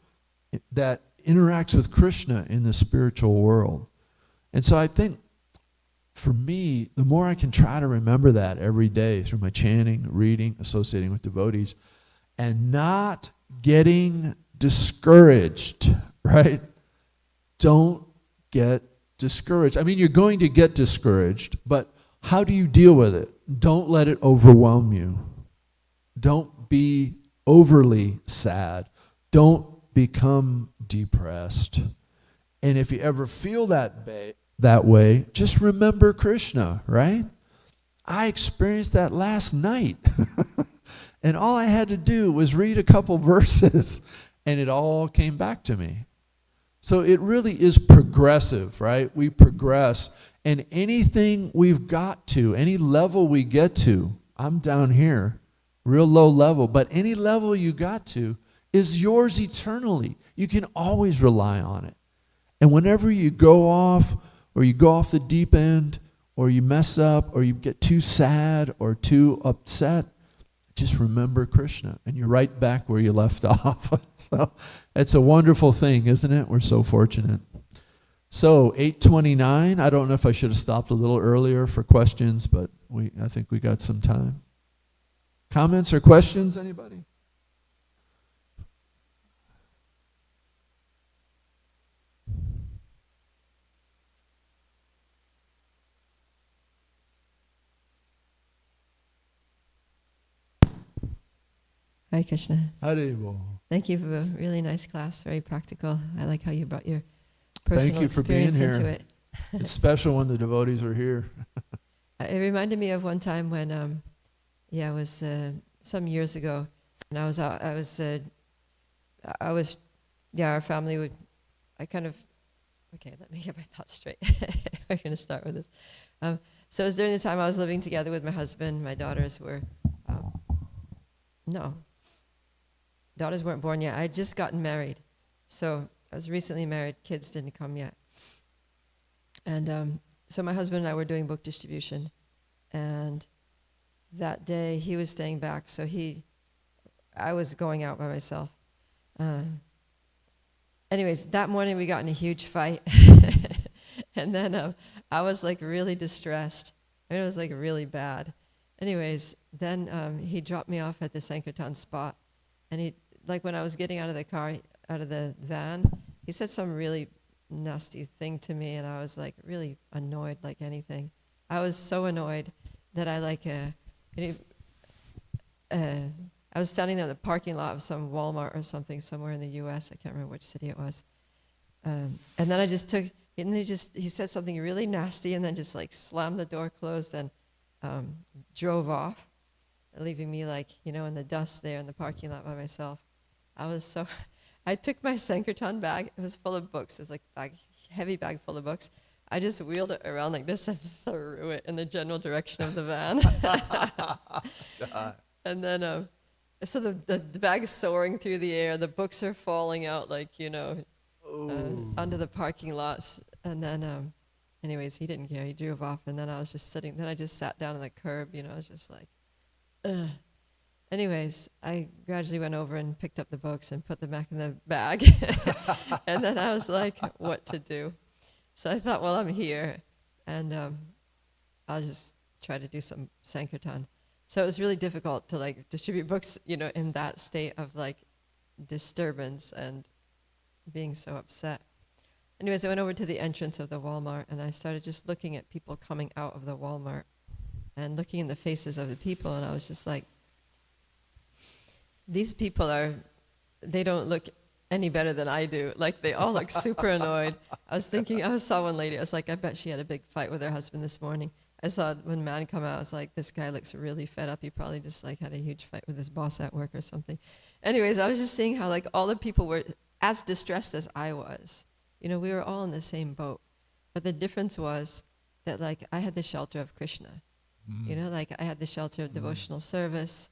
that interacts with Krishna in the spiritual world. And so I think, for me, the more I can try to remember that every day through my chanting, reading, associating with devotees, and not getting discouraged, right? Don't get discouraged. I mean, you're going to get discouraged, but how do you deal with it? Don't let it overwhelm you. Don't be overly sad. Don't become depressed. And if you ever feel that way, just remember Krishna, right? I experienced that last night. And all I had to do was read a couple verses, and it all came back to me. So it really is progressive, right? We progress. And anything we've got to, any level we get to, I'm down here, real low level, but any level you got to is yours eternally. You can always rely on it. And whenever you go off, or you go off the deep end, or you mess up, or you get too sad or too upset, just remember Krishna, and you're right back where you left off. So it's a wonderful thing, isn't it? We're so fortunate. So 8:29, I don't know if I should have stopped a little earlier for questions, but I think we got some time. Comments or questions, anybody? Hare Krishna. Haribol. Thank you for a really nice class, very practical. I like how you brought your personal you for being experience into here. it. It's special when the devotees are here. It reminded me of one time when, it was some years ago, and our family would, okay, let me get my thoughts straight. We're going to start with this. So it was during the time I was living together with my husband. My daughters were, daughters weren't born yet. I had just gotten married. So I was recently married. Kids didn't come yet. And so my husband and I were doing book distribution. And that day he was staying back. So I was going out by myself. Anyways, that morning we got in a huge fight. And then I was like really distressed. I mean, it was like really bad. Anyways, then he dropped me off at the Sankirtan spot. And he, like when I was getting out of the car, out of the van, he said some really nasty thing to me, and I was like really annoyed like anything. I was so annoyed that I was standing there in the parking lot of some Walmart or something somewhere in the U.S. I can't remember which city it was. And then I just took, and he said something really nasty, and then just like slammed the door closed and drove off, leaving me like, in the dust there in the parking lot by myself. I took my Sankirtan bag. It was full of books. It was like a heavy bag full of books. I just wheeled it around like this and threw it in the general direction of the van. And then, so the bag is soaring through the air. The books are falling out like, onto the parking lots. And then, anyways, he didn't care. He drove off. And then I was just sitting. Then I just sat down on the curb. I was just like, ugh. Anyways, I gradually went over and picked up the books and put them back in the bag. And then I was like, what to do? So I thought, well, I'm here, and I'll just try to do some Sankirtan. So it was really difficult to like distribute books, in that state of like disturbance and being so upset. Anyways, I went over to the entrance of the Walmart, and I started just looking at people coming out of the Walmart and looking in the faces of the people, and I was just like, these people they don't look any better than I do. Like, they all look super annoyed. I saw one lady, I was like, I bet she had a big fight with her husband this morning. I saw one man come out, I was like, this guy looks really fed up. He probably just like had a huge fight with his boss at work or something. Anyways, I was just seeing how like all the people were as distressed as I was. We were all in the same boat. But the difference was that like I had the shelter of Krishna. Like I had the shelter of devotional service.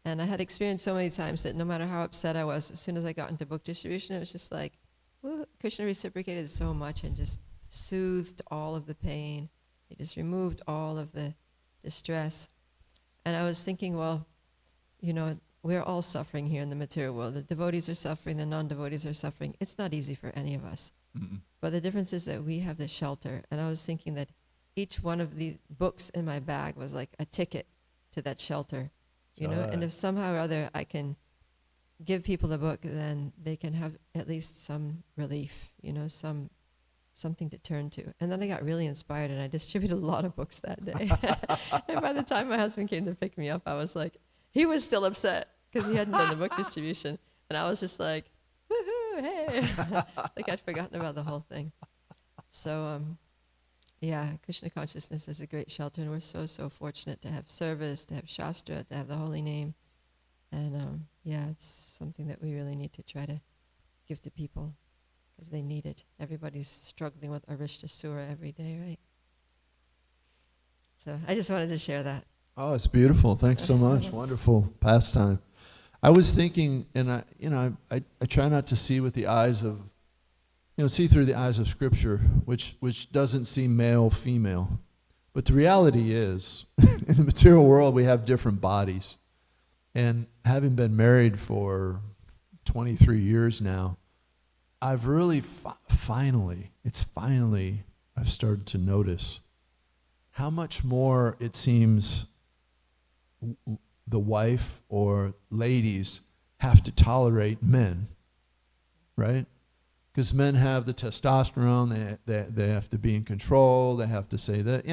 And I had experienced so many times that no matter how upset I was, as soon as I got into book distribution, it was just like, woo, Krishna reciprocated so much and just soothed all of the pain. He just removed all of the distress. And I was thinking, well, we're all suffering here in the material world. The devotees are suffering, the non-devotees are suffering. It's not easy for any of us. Mm-mm. But the difference is that we have the shelter. And I was thinking that each one of these books in my bag was like a ticket to that shelter, you know? And if somehow or other I can give people a book, then they can have at least some relief, you know, something to turn to. And then I got really inspired and I distributed a lot of books that day. And by the time my husband came to pick me up, I was like, he was still upset because he hadn't done the book distribution. And I was just like, woohoo, hey. Like I'd forgotten about the whole thing. So, yeah, Krishna consciousness is a great shelter, and we're so, so fortunate to have service, to have Shastra, to have the holy name. And yeah, it's something that we really need to try to give to people because they need it. Everybody's struggling with Arishta Sura every day, right? So I just wanted to share that. Oh, it's beautiful. Thanks so much. Wonderful pastime. I was thinking, and I try not to see with the eyes of, see through the eyes of Scripture, which doesn't see male, female. But the reality is, in the material world, we have different bodies. And having been married for 23 years now, I've really finally, I've started to notice how much more it seems the wife or ladies have to tolerate men, right? Because men have the testosterone, they have to be in control, they have to say that,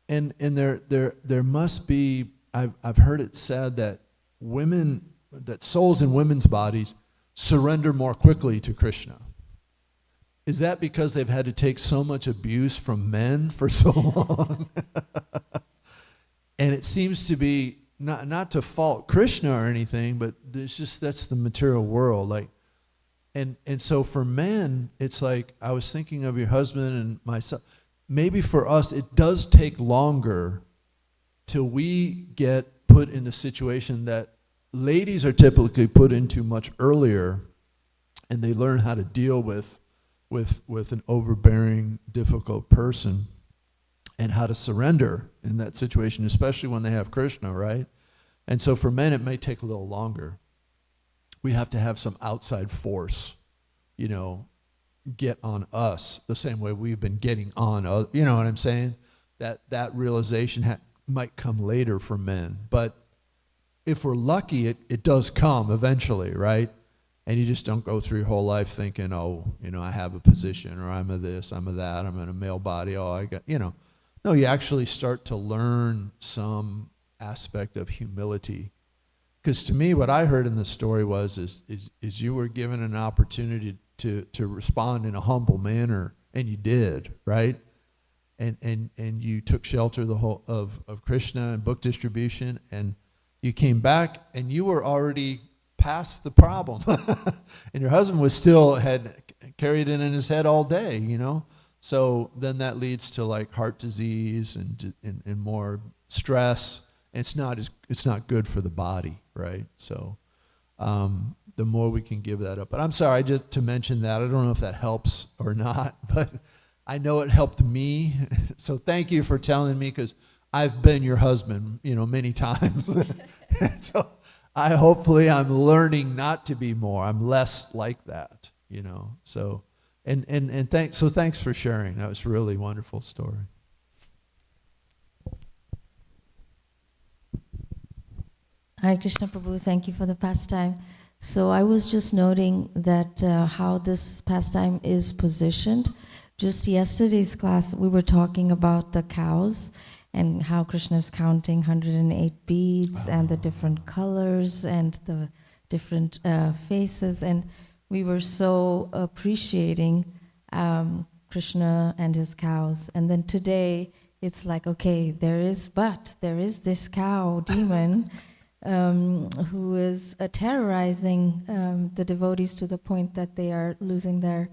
and there must be, I've heard it said that that souls in women's bodies surrender more quickly to Krishna. Is that because they've had to take so much abuse from men for so long? And it seems to be not to fault Krishna or anything, but it's just that's the material world. Like, and so for men, it's like I was thinking of your husband and myself. Maybe for us, it does take longer till we get put in a situation that ladies are typically put into much earlier, and they learn how to deal with an overbearing, difficult person, and how to surrender in that situation, especially when they have Krishna, right? And so for men, it may take a little longer. We have to have some outside force, get on us the same way we've been getting on, you know what I'm saying? That realization might come later for men. But if we're lucky, it does come eventually, right? And you just don't go through your whole life thinking, I have a position, or I'm a this, I'm a that, I'm in a male body, I got, No, you actually start to learn some aspect of humility. Because to me, what I heard in the story is you were given an opportunity to respond in a humble manner, and you did, right? And you took shelter of Krishna and book distribution, and you came back, and you were already past the problem. And your husband had carried it in his head all day, So then that leads to like heart disease and more stress. And it's not good for the body, right? So the more we can give that up. But I'm sorry, just to mention that. I don't know if that helps or not, but I know it helped me. So thank you for telling me, because I've been your husband, many times. So hopefully I'm learning not to be more. I'm less like that, So thanks for sharing. That was a really wonderful story. Hare Krishna Prabhu, thank you for the pastime. So I was just noting that how this pastime is positioned. Just yesterday's class, we were talking about the cows and how Krishna is counting 108 beads and the different colors and the different faces. And we were so appreciating Krishna and his cows. And then today, it's like, okay, there is this cow demon who is terrorizing the devotees to the point that they are losing their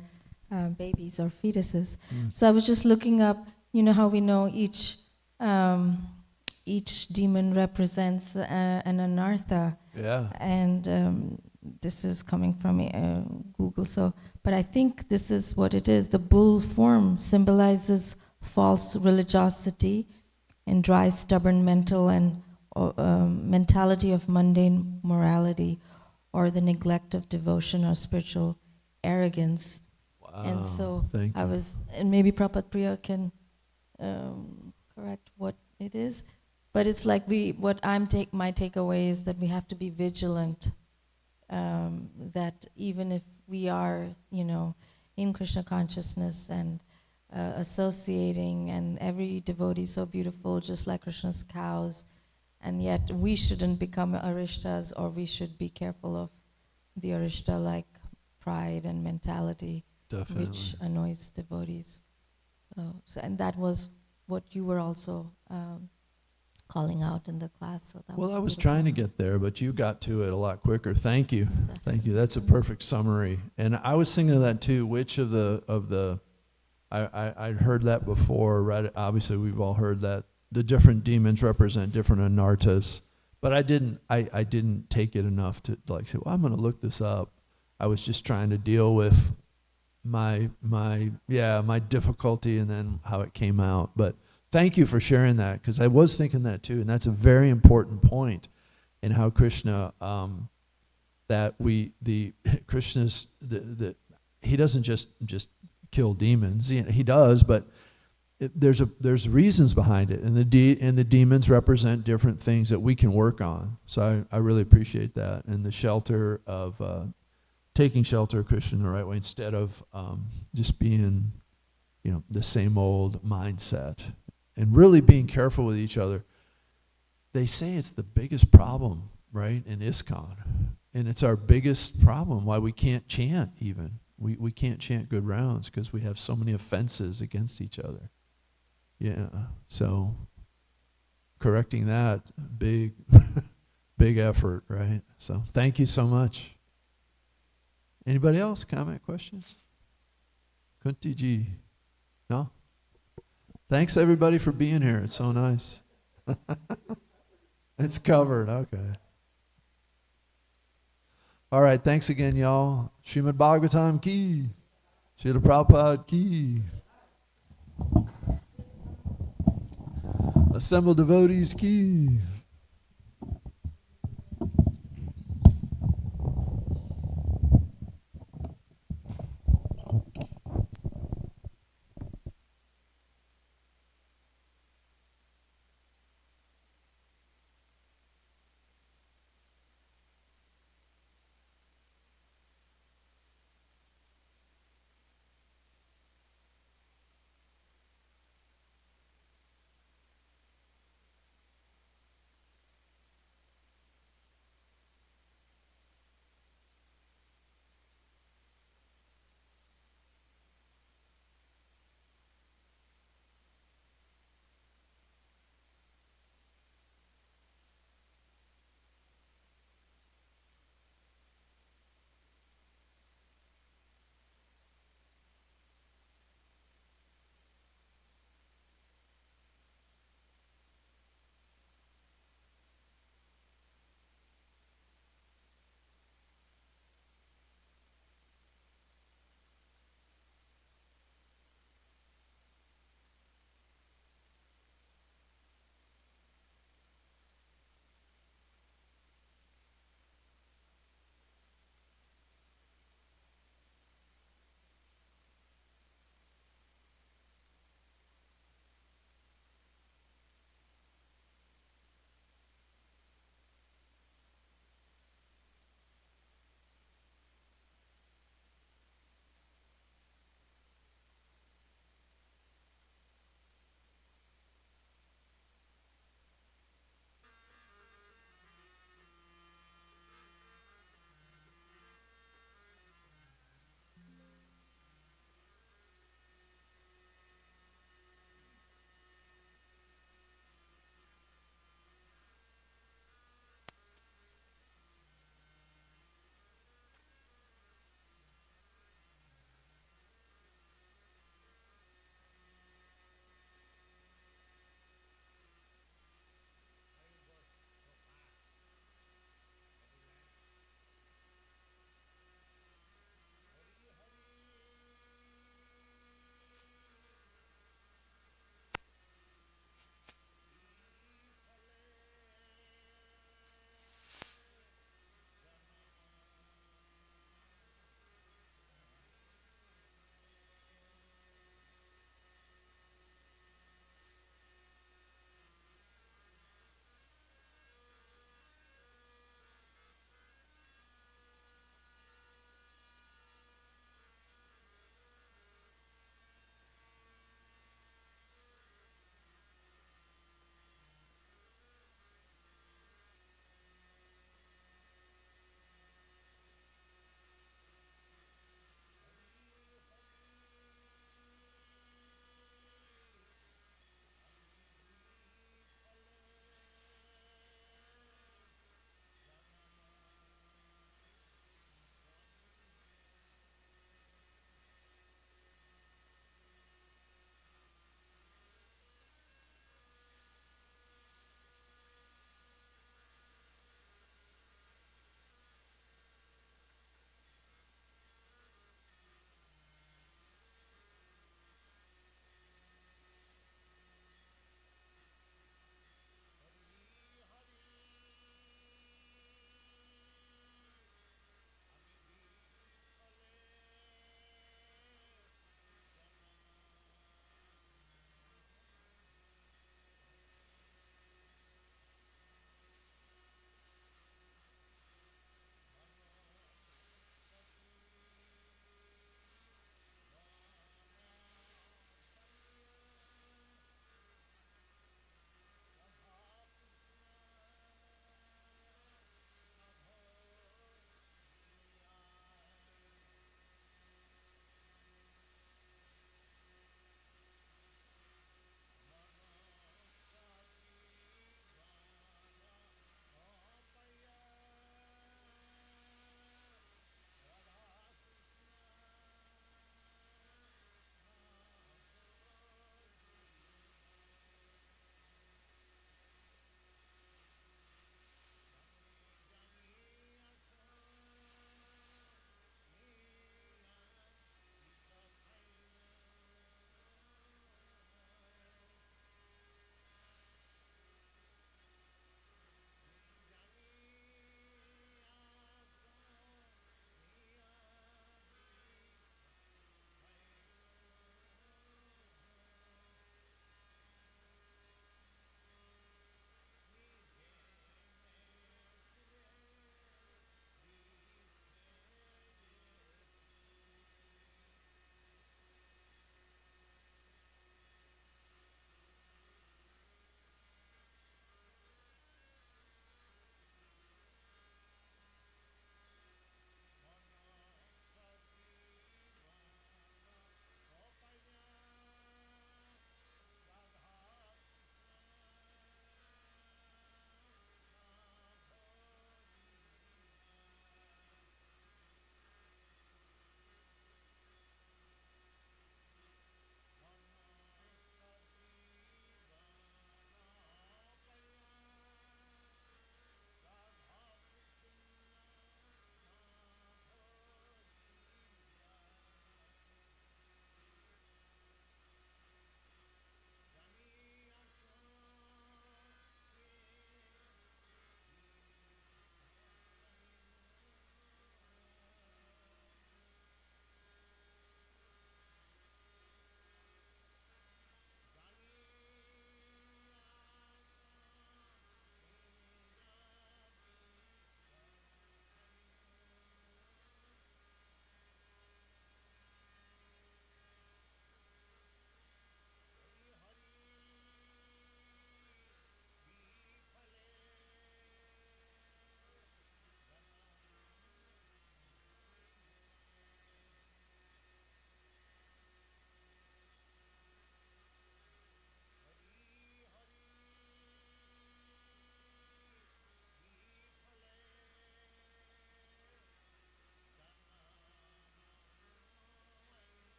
babies or fetuses. So I was just looking up, how we know each demon represents an anartha. Yeah. And this is coming from Google. But I think this is what it is. The bull form symbolizes false religiosity and dry, stubborn mental and mentality of mundane morality or the neglect of devotion or spiritual arrogance. And so thank I you. was, and maybe Prabhupada Priya can correct what it is, but it's like my takeaway is that we have to be vigilant, that even if we are, in Krishna consciousness and associating, and every devotee is so beautiful, just like Krishna's cows, and yet we shouldn't become arishtas, or we should be careful of the arishta like pride and mentality, Definitely. which annoys devotees. So and that was what you were also calling out in the class. So that Well, I was beautiful. trying to get there, but you got to it a lot quicker. Thank you. Thank you. That's a perfect summary. And I was thinking of that too. Which of the I'd heard that before, right? Obviously, we've all heard that the different demons represent different anartas, but I didn't take it enough to like say, well, I'm going to look this up. I was just trying to deal with my difficulty and then how it came out. But thank you for sharing that, because I was thinking that too, and that's a very important point in how Krishna Krishna's he doesn't just kill demons. He does, but there's reasons behind it, and the demons represent different things that we can work on. So I really appreciate that, and the shelter of taking shelter of Krishna in the right way instead of just being, the same old mindset, and really being careful with each other. They say it's the biggest problem, right, in ISKCON, and it's our biggest problem. Why we can't chant even. We can't chant good rounds because we have so many offenses against each other. Yeah, so correcting that, big effort, right? So thank you so much. Anybody else? Comment, questions? Kunti ji? No? Thanks everybody for being here. It's so nice. It's covered, okay. All right, thanks again, y'all. Srimad Bhagavatam ki. Srila Prabhupada ki. Assembled devotees ki.